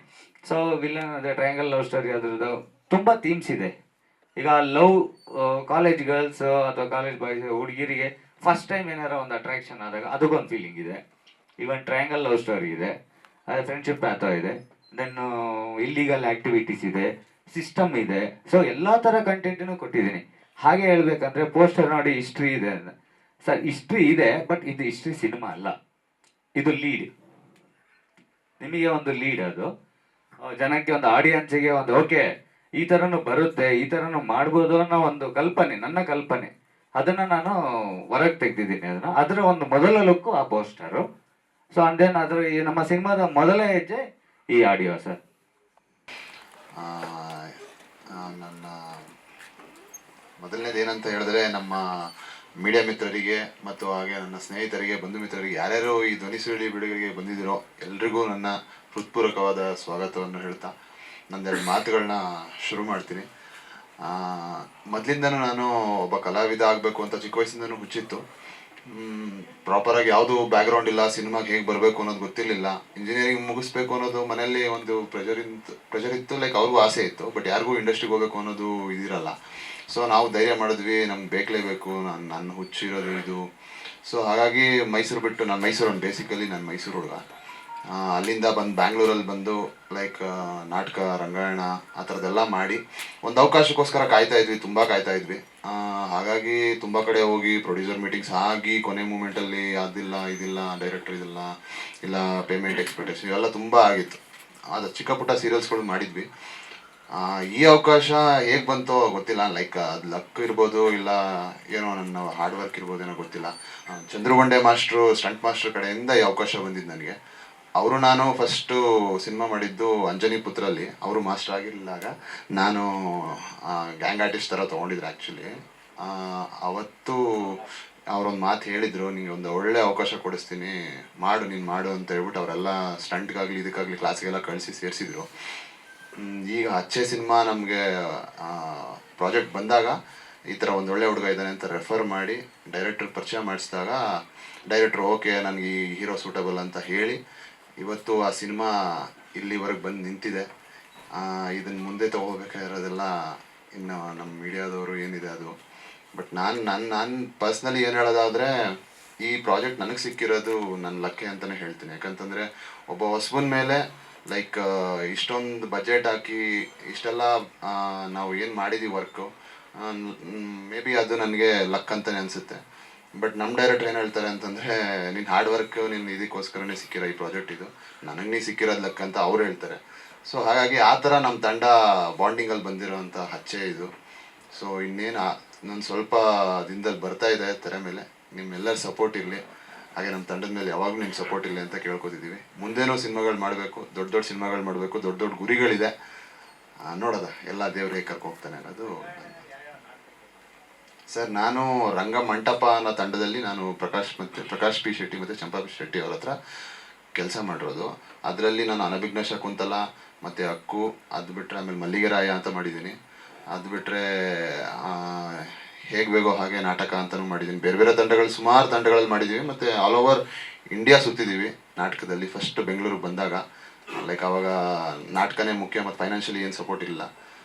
ಸೊ ವಿಲನ್ ಅದೇ ಟ್ರಯಾಂಗಲ್ ಲವ್ ಸ್ಟೋರಿ, ಅದ್ರದ್ದು ತುಂಬ ಥೀಮ್ಸ್ ಇದೆ. ಈಗ ಲವ್, ಕಾಲೇಜ್ ಗರ್ಲ್ಸ್ ಅಥವಾ ಕಾಲೇಜ್ ಬಾಯ್ಸ್ ಹುಡುಗಿರಿಗೆ ಫಸ್ಟ್ ಟೈಮ್ ಏನಾರ ಒಂದು ಅಟ್ರಾಕ್ಷನ್ ಆದಾಗ ಅದಕ್ಕೊಂದು ಫೀಲಿಂಗ್ ಇದೆ. ಈವನ್ ಟ್ರಯಾಂಗಲ್ ಲವ್ ಸ್ಟೋರಿ ಇದೆ, ಅದೇ ಫ್ರೆಂಡ್ಶಿಪ್ ಪ್ಯಾಥೋ ಇದೆ, ದೆನ್ ಇಲ್ಲೀಗಲ್ ಆ್ಯಕ್ಟಿವಿಟೀಸ್ ಇದೆ, ಸಿಸ್ಟಮ್ ಇದೆ. ಸೊ ಎಲ್ಲ ಥರ ಕಂಟೆಂಟನ್ನು ಕೊಟ್ಟಿದ್ದೀನಿ. ಹಾಗೆ ಹೇಳ್ಬೇಕಂದ್ರೆ ಪೋಸ್ಟರ್ ನೋಡಿ ಹಿಸ್ಟ್ರಿ ಇದೆ ಅಂತ. ಸರ್ ಹಿಸ್ಟ್ರಿ ಇದೆ, ಬಟ್ ಇದು ಹಿಸ್ಟ್ರಿ ಸಿನಿಮಾ ಅಲ್ಲ, ಇದು ಲೀಡ್. ನಿಮಗೆ ಒಂದು ಲೀಡ್, ಅದು ಜನಕ್ಕೆ ಒಂದು ಆಡಿಯನ್ಸಿಗೆ ಒಂದು ಓಕೆ ಈ ಥರನೂ ಬರುತ್ತೆ, ಈ ಥರನೂ ಮಾಡ್ಬೋದು ಅನ್ನೋ ಒಂದು ಕಲ್ಪನೆ, ನನ್ನ ಕಲ್ಪನೆ, ಅದನ್ನು ನಾನು ಹೊರಗೆ ತೆಗೆದಿದ್ದೀನಿ. ಅದರ ಒಂದು ಮೊದಲ ಲುಕ್ಕು ಆ ಪೋಸ್ಟರು. ಸೊ ಅಂದೇನು ಅದರ ಈ ನಮ್ಮ ಸಿನಿಮಾದ ಮೊದಲ ಹೆಜ್ಜೆ ಈ ಆಡಿಯೋ ಸರ್. ನನ್ನ ಮೊದಲನೇದು ಏನಂತ ಹೇಳಿದ್ರೆ, ನಮ್ಮ ಮೀಡಿಯಾ ಮಿತ್ರರಿಗೆ ಮತ್ತು ಹಾಗೆ ನನ್ನ ಸ್ನೇಹಿತರಿಗೆ, ಬಂಧು ಮಿತ್ರರಿಗೆ, ಯಾರ್ಯಾರು ಈ ಧ್ವನಿ ಸುರುಳಿ ಬಿಡುಗಡೆಗೆ ಬಂದಿದ್ದೀರೋ ಎಲ್ರಿಗೂ ನನ್ನ ಹೃತ್ಪೂರ್ವಕವಾದ ಸ್ವಾಗತವನ್ನು ಹೇಳ್ತಾ ನಂದೆರಡು ಮಾತುಗಳನ್ನ ಶುರು ಮಾಡ್ತೀನಿ. ಮೊದಲಿಂದನೂ ನಾನು ಒಬ್ಬ ಕಲಾವಿದ ಆಗಬೇಕು ಅಂತ ಚಿಕ್ಕ ವಯಸ್ಸಿಂದನೂ ಹುಚ್ಚಿತ್ತು. ಪ್ರಾಪರಾಗಿ ಯಾವುದು ಬ್ಯಾಕ್ಗ್ರೌಂಡ್ ಇಲ್ಲ, ಸಿನಿಮಾಗೆ ಹೇಗೆ ಬರಬೇಕು ಅನ್ನೋದು ಗೊತ್ತಿರಲಿಲ್ಲ. ಇಂಜಿನಿಯರಿಂಗ್ ಮುಗಿಸ್ಬೇಕು ಅನ್ನೋದು ಮನೆಯಲ್ಲಿ ಒಂದು ಪ್ರೆಷರ್ ಇತ್ತು, ಲೈಕ್ ಅವ್ರಿಗೂ ಆಸೆ ಇತ್ತು, ಬಟ್ ಯಾರಿಗೂ ಇಂಡಸ್ಟ್ರಿಗೆ ಹೋಗಬೇಕು ಅನ್ನೋದು ಇದಿರಲ್ಲ. ಸೊ ನಾವು ಧೈರ್ಯ ಮಾಡಿದ್ವಿ, ನಮ್ಗೆ ಬೇಕಲೇಬೇಕು, ನನ್ನ ಹುಚ್ಚಿರೋದು ಇದು. ಸೊ ಹಾಗಾಗಿ ಮೈಸೂರು ಬಿಟ್ಟು, ನಾನು ಮೈಸೂರು ಬೇಸಿಕಲಿ, ನಾನು ಮೈಸೂರು ಹುಡುಗ. ಅಲ್ಲಿಂದ ಬಂದು ಬ್ಯಾಂಗ್ಳೂರಲ್ಲಿ ಬಂದು ಲೈಕ್ ನಾಟಕ, ರಂಗಾಯಣ ಆ ಥರದ್ದೆಲ್ಲ ಮಾಡಿ ಒಂದು ಅವಕಾಶಕ್ಕೋಸ್ಕರ ಕಾಯ್ತಾ ಇದ್ವಿ, ತುಂಬ ಕಾಯ್ತಾ ಇದ್ವಿ. ಹಾಗಾಗಿ ತುಂಬ ಕಡೆ ಹೋಗಿ ಪ್ರೊಡ್ಯೂಸರ್ ಮೀಟಿಂಗ್ಸ್ ಆಗಿ ಕೊನೆ ಮೂಮೆಂಟಲ್ಲಿ ಅದಿಲ್ಲ ಇದಿಲ್ಲ, ಡೈರೆಕ್ಟರ್ ಇದಿಲ್ಲ, ಇಲ್ಲ ಪೇಮೆಂಟ್ ಎಕ್ಸ್ಪೆಕ್ಟೇಷನ್ ಇವೆಲ್ಲ ತುಂಬ ಆಗಿತ್ತು. ಅದು ಚಿಕ್ಕ ಪುಟ್ಟ ಸೀರಿಯಲ್ಸ್ಗಳು ಮಾಡಿದ್ವಿ. ಈ ಅವಕಾಶ ಹೇಗೆ ಬಂತೋ ಗೊತ್ತಿಲ್ಲ, ಲೈಕ್ ಅದು ಲಕ್ ಇರ್ಬೋದು, ಇಲ್ಲ ಏನೋ ನನ್ನ ಹಾರ್ಡ್ ವರ್ಕ್ ಇರ್ಬೋದು, ಏನೋ ಗೊತ್ತಿಲ್ಲ. ಚಂದ್ರಗೊಂಡೆ ಮಾಸ್ಟ್ರು, ಸ್ಟಂಟ್ ಮಾಸ್ಟ್ರ್ ಕಡೆಯಿಂದ ಈ ಅವಕಾಶ ಬಂದಿದ್ದು ನನಗೆ. ಅವರು ನಾನು ಫಸ್ಟು ಸಿನಿಮಾ ಮಾಡಿದ್ದು ಅಂಜನಿ ಪುತ್ರಲ್ಲಿ, ಅವರು ಮಾಸ್ಟರ್ ಆಗಿರಲಿಲ್ಲಾಗ ನಾನು ಗ್ಯಾಂಗ್ ಆರ್ಟಿಸ್ಟ್ ಥರ ತೊಗೊಂಡಿದ್ರು ಆ್ಯಕ್ಚುಲಿ. ಅವತ್ತು ಅವರೊಂದು ಮಾತು ಹೇಳಿದರು, ನಿಂಗೆ ಒಂದು ಒಳ್ಳೆ ಅವಕಾಶ ಕೊಡಿಸ್ತೀನಿ, ಮಾಡು, ನೀನು ಮಾಡು ಅಂತ ಹೇಳ್ಬಿಟ್ಟು ಅವರೆಲ್ಲ ಸ್ಟಂಟ್ಗಾಗಲಿ ಇದಕ್ಕಾಗಲಿ ಕ್ಲಾಸ್ಗೆಲ್ಲ ಕಳಿಸಿ ಸೇರಿಸಿದ್ರು. ಈಗ ಅಚ್ಚೆ ಸಿನಿಮಾ ನಮಗೆ ಪ್ರಾಜೆಕ್ಟ್ ಬಂದಾಗ ಈ ಥರ ಒಂದು ಒಳ್ಳೆ ಹುಡುಗ ಇದ್ದಾನೆ ಅಂತ ರೆಫರ್ ಮಾಡಿ ಡೈರೆಕ್ಟ್ರಿಗೆ ಪರಿಚಯ ಮಾಡಿಸಿದಾಗ ಡೈರೆಕ್ಟ್ರು ಓಕೆ ನನಗೆ ಈ ಹೀರೋ ಸೂಟಬಲ್ ಅಂತ ಹೇಳಿ ಇವತ್ತು ಆ ಸಿನಿಮಾ ಇಲ್ಲಿವರೆಗೆ ಬಂದು ನಿಂತಿದೆ. ಇದನ್ನು ಮುಂದೆ ತೊಗೋಬೇಕಾಗಿರೋದೆಲ್ಲ ಇನ್ನು ನಮ್ಮ ಮೀಡಿಯಾದವರು ಏನಿದೆ ಅದು. ಬಟ್ ನಾನು ಪರ್ಸ್ನಲಿ ಏನು ಹೇಳೋದಾದರೆ, ಈ ಪ್ರಾಜೆಕ್ಟ್ ನನಗೆ ಸಿಕ್ಕಿರೋದು ನನ್ನ ಲಕ್ಕೆ ಅಂತಲೇ ಹೇಳ್ತೀನಿ. ಯಾಕಂತಂದರೆ ಒಬ್ಬ ಹೊಸಬನ ಮೇಲೆ ಲೈಕ್ ಇಷ್ಟೊಂದು ಬಜೆಟ್ ಹಾಕಿ ಇಷ್ಟೆಲ್ಲ ನಾವು ಏನು ಮಾಡಿದ್ದೀವಿ ವರ್ಕು, ಮೇ ಬಿ ಅದು ನನಗೆ ಲಕ್ ಅಂತಲೇ ಅನಿಸುತ್ತೆ. ಬಟ್ ನಮ್ಮ ಡೈರೆಕ್ಟರ್ ಏನು ಹೇಳ್ತಾರೆ ಅಂತಂದರೆ, ನಿನ್ನ ಹಾರ್ಡ್ ವರ್ಕ್ ನಿನ್ನ ಇದಕ್ಕೋಸ್ಕರನೇ ಸಿಕ್ಕಿರೋ ಈ ಪ್ರಾಜೆಕ್ಟ್, ಇದು ನನಗೆ ನೀ ಸಿಕ್ಕಿರೋದು ಲಕ್ ಅಂತ ಅವ್ರು ಹೇಳ್ತಾರೆ. ಸೊ ಹಾಗಾಗಿ ಆ ಥರ ನಮ್ಮ ತಂಡ ಬಾಂಡಿಂಗಲ್ಲಿ ಬಂದಿರೋವಂಥ ಹಚ್ಚೆ ಇದು. ಸೊ ಇನ್ನೇನು ನಾನು ಸ್ವಲ್ಪ ದಿನದಲ್ಲಿ ಬರ್ತಾ ಇದೆ ತೆರೆ ಮೇಲೆ, ನಿಮ್ಮೆಲ್ಲರ ಸಪೋರ್ಟ್ ಇರಲಿ, ಹಾಗೆ ನಮ್ಮ ತಂಡದ ಮೇಲೆ ಯಾವಾಗಲೂ ನಿಮ್ಮ ಸಪೋರ್ಟ್ ಇರಲಿ ಅಂತ ಕೇಳ್ಕೊತಿದ್ದೀವಿ. ಮುಂದೇನೂ ಸಿನಿಮಾಗಳು ಮಾಡಬೇಕು, ದೊಡ್ಡ ದೊಡ್ಡ ಸಿನಿಮಾಗಳು ಮಾಡಬೇಕು, ದೊಡ್ಡ ದೊಡ್ಡ ಗುರಿಗಳಿದೆ. ನೋಡೋದ ಎಲ್ಲ ದೇವರಿಗೆ ಕರ್ಕೊ ಹೋಗ್ತಾನೆ ಅನ್ನೋದು. ಸರ್, ನಾನು ರಂಗ ಮಂಟಪ ಅನ್ನೋ ತಂಡದಲ್ಲಿ ನಾನು ಪ್ರಕಾಶ್ ಪಿ ಶೆಟ್ಟಿ ಮತ್ತು ಚಂಪಾ ಪಿ ಶೆಟ್ಟಿ ಅವ್ರ ಹತ್ರ ಕೆಲಸ ಮಾಡಿರೋದು. ಅದರಲ್ಲಿ ನಾನು ಅನಭಿಜ್ಞ ಶಕುಂತಲ ಮತ್ತು ಅಕ್ಕು, ಅದು ಬಿಟ್ಟರೆ ಆಮೇಲೆ ಮಲ್ಲಿಗೆರಾಯ ಅಂತ ಮಾಡಿದ್ದೀನಿ. ಅದು ಬಿಟ್ಟರೆ ಹೇಗೆ ಬೇಗೋ ಹಾಗೆ ನಾಟಕ ಅಂತಲೂ ಮಾಡಿದ್ದೀನಿ. ಬೇರೆ ಬೇರೆ ತಂಡಗಳು, ಸುಮಾರು ತಂಡಗಳಲ್ಲಿ ಮಾಡಿದ್ದೀವಿ. ಮತ್ತು ಆಲ್ ಓವರ್ ಇಂಡಿಯಾ ಸುತ್ತಿದ್ದೀವಿ ನಾಟಕದಲ್ಲಿ. ಫಸ್ಟ್ ಬೆಂಗಳೂರಿಗೆ ಬಂದಾಗ ಲೈಕ್ ಆವಾಗ ನಾಟಕನೇ ಮುಖ್ಯ ಮತ್ತು ಫೈನಾನ್ಷಿಯಲಿ ಏನು ಸಪೋರ್ಟ್ ಇಲ್ಲ.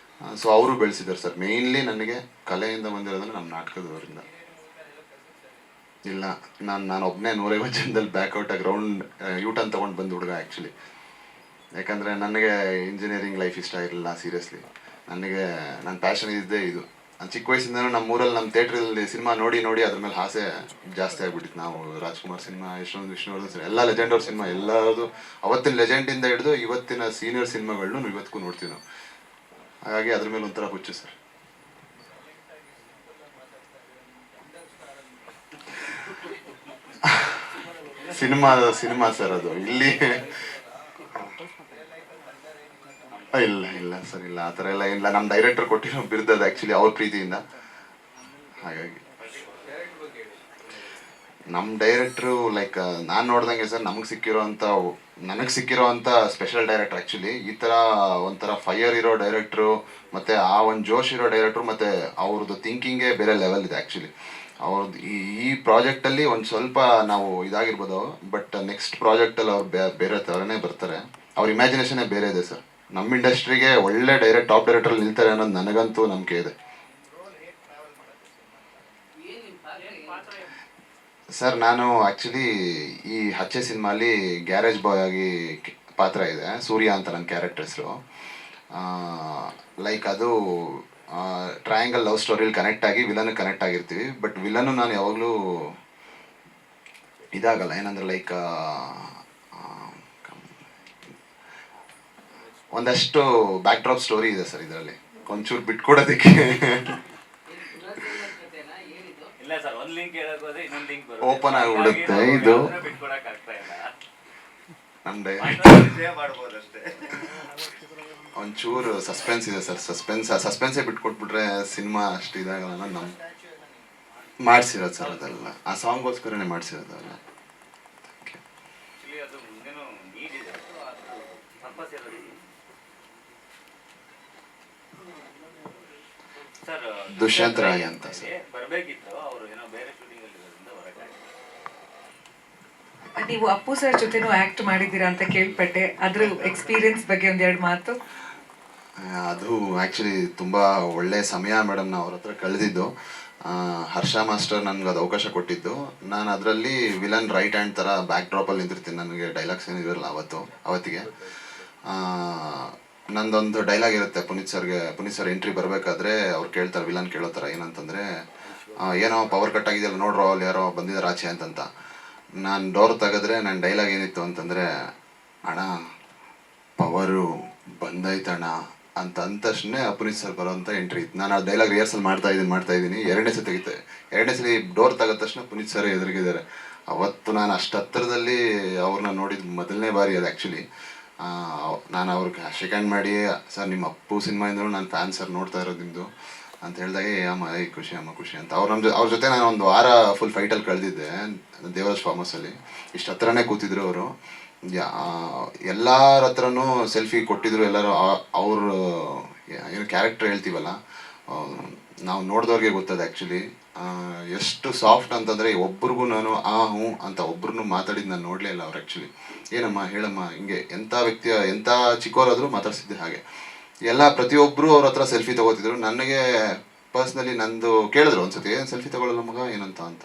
ಸೊ ಅವರು ಬೆಳೆಸಿದ್ದಾರೆ ಸರ್. ಮೇಯ್ನ್ಲಿ ನನಗೆ ಕಲೆಯಿಂದ ಬಂದಿರೋದ್ರೆ ನಮ್ಮ ನಾಟಕದವರಿಂದ ಇಲ್ಲ. ನಾನು ಒಬ್ಬನೇ 150 ಜನದಲ್ಲಿ ಬ್ಯಾಕ್ಔಟಾಗಿ ರೌಂಡ್ ಯೂಟರ್ನ್ ತೊಗೊಂಡು ಬಂದು ಹುಡುಗ ಆ್ಯಕ್ಚುಲಿ. ಯಾಕಂದರೆ ನನಗೆ ಇಂಜಿನಿಯರಿಂಗ್ ಲೈಫ್ ಇಷ್ಟ ಇರಲಿಲ್ಲ ಸೀರಿಯಸ್ಲಿ. ನನ್ನ ಪ್ಯಾಷನ್ ಇದ್ದೇ ಇದು. ನಾನು ಚಿಕ್ಕ ವಯಸ್ಸಿಂದನೂ ನಮ್ಮ ಊರಲ್ಲಿ ನಮ್ಮ ಥಿಯೇಟ್ರಲ್ಲಿ ಸಿನಿಮಾ ನೋಡಿ ಅದ್ರ ಮೇಲೆ ಆಸೆ ಜಾಸ್ತಿ ಆಗಿಬಿಟ್ಟಿತ್ತು. ನಾವು ರಾಜ್ಕುಮಾರ್ ಸಿನಿಮಾ, ಯಶವಂತ್, ವಿಷ್ಣುವರ್ಧನ್ ಸಿನಿಮಾ, ಎಲ್ಲ ಲೆಜೆಂಡ್ ಅವ್ರ ಸಿನಿಮಾ, ಎಲ್ಲರದು ಅವತ್ತಿನ ಲೆಜೆಂಡಿಂದ ಹಿಡಿದು ಇವತ್ತಿನ ಸೀನಿಯರ್ ಸಿನಿಮಾಗಳನ್ನೂ ಇವತ್ತಿಗೂ ನೋಡ್ತೀವಿ ನಾವು. ಹಾಗಾಗಿ ಅದ್ರ ಮೇಲೆ ಒಂಥರ ಹುಚ್ಚು ಸರ್. ಸಿನಿಮಾ ಸರ್, ಅದು ಇಲ್ಲಿ ಇಲ್ಲ ಸರ್, ಇಲ್ಲ ಆ ಥರ ಎಲ್ಲ ಇಲ್ಲ. ನಮ್ಮ ಡೈರೆಕ್ಟರ್ ಕೊಟ್ಟಿರೋ ಬಿರುದದು ಆ್ಯಕ್ಚುಲಿ ಅವ್ರ ಪ್ರೀತಿಯಿಂದ. ಹಾಗಾಗಿ ನಮ್ಮ ಡೈರೆಕ್ಟ್ರು ಲೈಕ್ ನಾನು ನೋಡ್ದಂಗೆ ಸರ್, ನನಗೆ ಸಿಕ್ಕಿರೋ ಅಂಥ ಸ್ಪೆಷಲ್ ಡೈರೆಕ್ಟ್ರ್ ಆ್ಯಕ್ಚುಲಿ. ಈ ಥರ ಒಂಥರ ಫೈರ್ ಇರೋ ಡೈರೆಕ್ಟ್ರು, ಮತ್ತು ಆ ಒಂದು ಜೋಶ್ ಇರೋ ಡೈರೆಕ್ಟ್ರು, ಮತ್ತು ಅವ್ರದ್ದು ಥಿಂಕಿಂಗೇ ಬೇರೆ ಲೆವೆಲ್ ಇದೆ ಆ್ಯಕ್ಚುಲಿ. ಅವ್ರದ್ದು ಈ ಪ್ರಾಜೆಕ್ಟಲ್ಲಿ ಒಂದು ಸ್ವಲ್ಪ ನಾವು ಇದಾಗಿರ್ಬೋದು, ಬಟ್ ನೆಕ್ಸ್ಟ್ ಪ್ರಾಜೆಕ್ಟಲ್ಲಿ ಅವ್ರು ಬೇರೆ ಥರನೇ ಬರ್ತಾರೆ. ಅವ್ರ ಇಮ್ಯಾಜಿನೇಷನ್ನೇ ಬೇರೆ ಇದೆ ಸರ್. ನಮ್ಮ ಇಂಡಸ್ಟ್ರಿಗೆ ಒಳ್ಳೆ ಟಾಪ್ ಡೈರೆಕ್ಟ್ರಲ್ಲಿ ನಿಲ್ತಾರೆ ಅನ್ನೋದು ನನಗಂತೂ ನಂಬಿಕೆ ಇದೆ ಸರ್. ನಾನು ಆ್ಯಕ್ಚುಲಿ ಈ ಹಚ್ಚೆ ಸಿನಿಮಾಲಿ ಗ್ಯಾರೇಜ್ ಬಾಯ್ ಆಗಿ ಪಾತ್ರ ಇದೆ. ಸೂರ್ಯ ಅಂತ ನನ್ನ ಕ್ಯಾರೆಕ್ಟರ್ ಹೆಸರು. ಲೈಕ್ ಅದು ಟ್ರಯಾಂಗಲ್ ಲವ್ ಸ್ಟೋರಿಲಿ ಕನೆಕ್ಟ್ ಆಗಿ ವಿಲನ್ ಕನೆಕ್ಟ್ ಆಗಿರ್ತೀವಿ. ಬಟ್ ವಿಲನ್ನು ನಾನು ಯಾವಾಗಲೂ ಇದಾಗಲ್ಲ, ಏನಂದ್ರೆ ಲೈಕ್ ಒಂದಷ್ಟು ಬ್ಯಾಕ್ ಡ್ರಾಪ್ ಸ್ಟೋರಿ ಇದೆ ಸರ್ ಇದರಲ್ಲಿ, ಒಂಚೂರು ಬಿಟ್ಕೊಡೋದಕ್ಕೆ. ಓಪನ್ ಆಗಿಬಿಡುತ್ತೆ ಇದು. ನಮ್ದೆ ಒಂಚೂರು ಸಸ್ಪೆನ್ಸ್ ಇದೆ ಸರ್. ಸಸ್ಪೆನ್ಸೇ ಬಿಟ್ಕೊಟ್ಬಿಟ್ರೆ ಸಿನಿಮಾ ಅಷ್ಟು ಇದಾಗಲ್ಲ. ನಮ್ಮ ಮಾಡಿಸಿರೋದು ಸರ್ ಅದೆಲ್ಲ, ಆ ಸಾಂಗ್ಗೋಸ್ಕರನೇ ಮಾಡಿಸಿರೋದು ಅಲ್ಲ. ದುಷ್ಯಂತ್ ರಾಯ್ ಅಂತ ಸರ್. ನೀವು ಅಪ್ಪು ಸರ್ ಜೊತೆನೂ ಆಕ್ಟ್ ಮಾಡಿದ್ದೀರಾ ಅಂತ ಕೇಳ್ಪಟ್ಟೆ, ಅದ್ರ ಎಕ್ಸ್ಪೀರಿಯನ್ಸ್ ಬಗ್ಗೆ ಒಂದೆರಡು ಮಾತು. ಅದು ಆ್ಯಕ್ಚುಲಿ ತುಂಬ ಒಳ್ಳೆ ಸಮಯ ಮೇಡಮ್, ನಾವು ಅವ್ರ ಹತ್ರ ಕಳೆದಿದ್ದು. ಹರ್ಷ ಮಾಸ್ಟರ್ ನನಗೆ ಅದು ಅವಕಾಶ ಕೊಟ್ಟಿದ್ದು. ನಾನು ಅದರಲ್ಲಿ ವಿಲನ್ ರೈಟ್ ಹ್ಯಾಂಡ್ ಥರ ಬ್ಯಾಕ್ ಡ್ರಾಪಲ್ಲಿ ನಿಂತಿರ್ತೀನಿ. ನನಗೆ ಡೈಲಾಗ್ಸ್ ಏನು ಇರಲ್ಲ ಅವತ್ತಿಗೆ. ನಂದೊಂದು ಡೈಲಾಗ್ ಇರುತ್ತೆ ಪುನೀತ್ ಸರ್ ಎಂಟ್ರಿ ಬರಬೇಕಾದ್ರೆ ಅವ್ರು ಕೇಳ್ತಾರೆ, ವಿಲನ್ ಕೇಳೋ ಥರ, ಏನಂತಂದರೆ ಏನೋ ಪವರ್ ಕಟ್ ಆಗಿದೆಯಲ್ಲ ನೋಡ್ರೋ ಅಲ್ಲಿ ಯಾರೋ ಬಂದಿದ್ದಾರೆ ಆಚೆ ಅಂತಂತ. ನಾನು ಡೋರ್ ತೆಗೆದ್ರೆ ನನ್ನ ಡೈಲಾಗ್ ಏನಿತ್ತು ಅಂತಂದರೆ, ಅಣ್ಣ ಪವರು ಬಂದೈತಣ್ಣ ಅಂತ ಅಂದ ತಕ್ಷಣ ಪುನೀತ್ ಸರ್ ಬರೋಂಥ ಎಂಟ್ರಿ ಇತ್ತು. ನಾನು ಆ ಡೈಲಾಗ್ ರಿಹರ್ಸಲ್ ಮಾಡ್ತಾ ಇದ್ದೀನಿ. ಎರಡನೇ ಸಲ ಡೋರ್ ತೆಗೆದ ತಕ್ಷಣ ಪುನೀತ್ ಸರ್ ಎದುರಿಗಿದ್ದಾರೆ. ಅವತ್ತು ನಾನು ಅಷ್ಟು ಹತ್ತಿರದಲ್ಲಿ ಅವ್ರನ್ನ ನೋಡಿದ ಮೊದಲನೇ ಬಾರಿ ಅದು ಆ್ಯಕ್ಚುಲಿ. ನಾನು ಅವ್ರಿಗೆ ಶೇಕ್ ಹ್ಯಾಂಡ್ ಮಾಡಿ, ಸರ್ ನಿಮ್ಮ ಅಪ್ಪು ಸಿನಿಮಾಯಿಂದಲೂ ನಾನು ಫ್ಯಾನ್ ಸರ್, ನೋಡ್ತಾ ಇರೋದು ನಿಮ್ಮದು ಅಂತ ಹೇಳಿದಾಗ, ಖುಷಿ ಅಂತ ಅವ್ರ ಜೊತೆ ನಾನು ಒಂದು ವಾರ ಫುಲ್ ಫೈಟಲ್ಲಿ ಕಳೆದಿದ್ದೆ ದೇವರಾಜ್ ಫಾರ್ಮ್ ಹೌಸಲ್ಲಿ. ಇಷ್ಟು ಹತ್ರನೇ ಕೂತಿದ್ರು ಅವರು. ಎಲ್ಲರ ಹತ್ರನೂ ಸೆಲ್ಫಿ ಕೊಟ್ಟಿದ್ರು. ಎಲ್ಲರೂ ಅವರು ಏನು ಕ್ಯಾರೆಕ್ಟರ್ ಹೇಳ್ತೀವಲ್ಲ, ನಾವು ನೋಡಿದವ್ರಿಗೆ ಗೊತ್ತದ ಆ್ಯಕ್ಚುಲಿ ಎಷ್ಟು ಸಾಫ್ಟ್ ಅಂತಂದರೆ, ಒಬ್ರಿಗೂ ನಾನು ಹ್ಞೂ ಅಂತ ಒಬ್ರು ಮಾತಾಡಿದ್ದು ನಾನು ನೋಡಲೇ ಇಲ್ಲ. ಅವ್ರು ಆ್ಯಕ್ಚುಲಿ ಏನಮ್ಮ ಹೇಳಮ್ಮ ಹಿಂಗೆ, ಎಂಥ ಚಿಕ್ಕವರಾದರೂ ಮಾತಾಡ್ಸಿದ್ದೆ ಹಾಗೆ. ಪ್ರತಿಯೊಬ್ಬರು ಅವ್ರ ಹತ್ರ ಸೆಲ್ಫಿ ತೊಗೋತಿದ್ರು. ನನಗೆ ಪರ್ಸ್ನಲಿ ನಂದು ಕೇಳಿದ್ರು ಒಂದ್ಸತಿ, ಏನು ಸೆಲ್ಫಿ ತೊಗೊಳ್ಳಲ್ಲ ಮಗ ಏನಂತ ಅಂತ.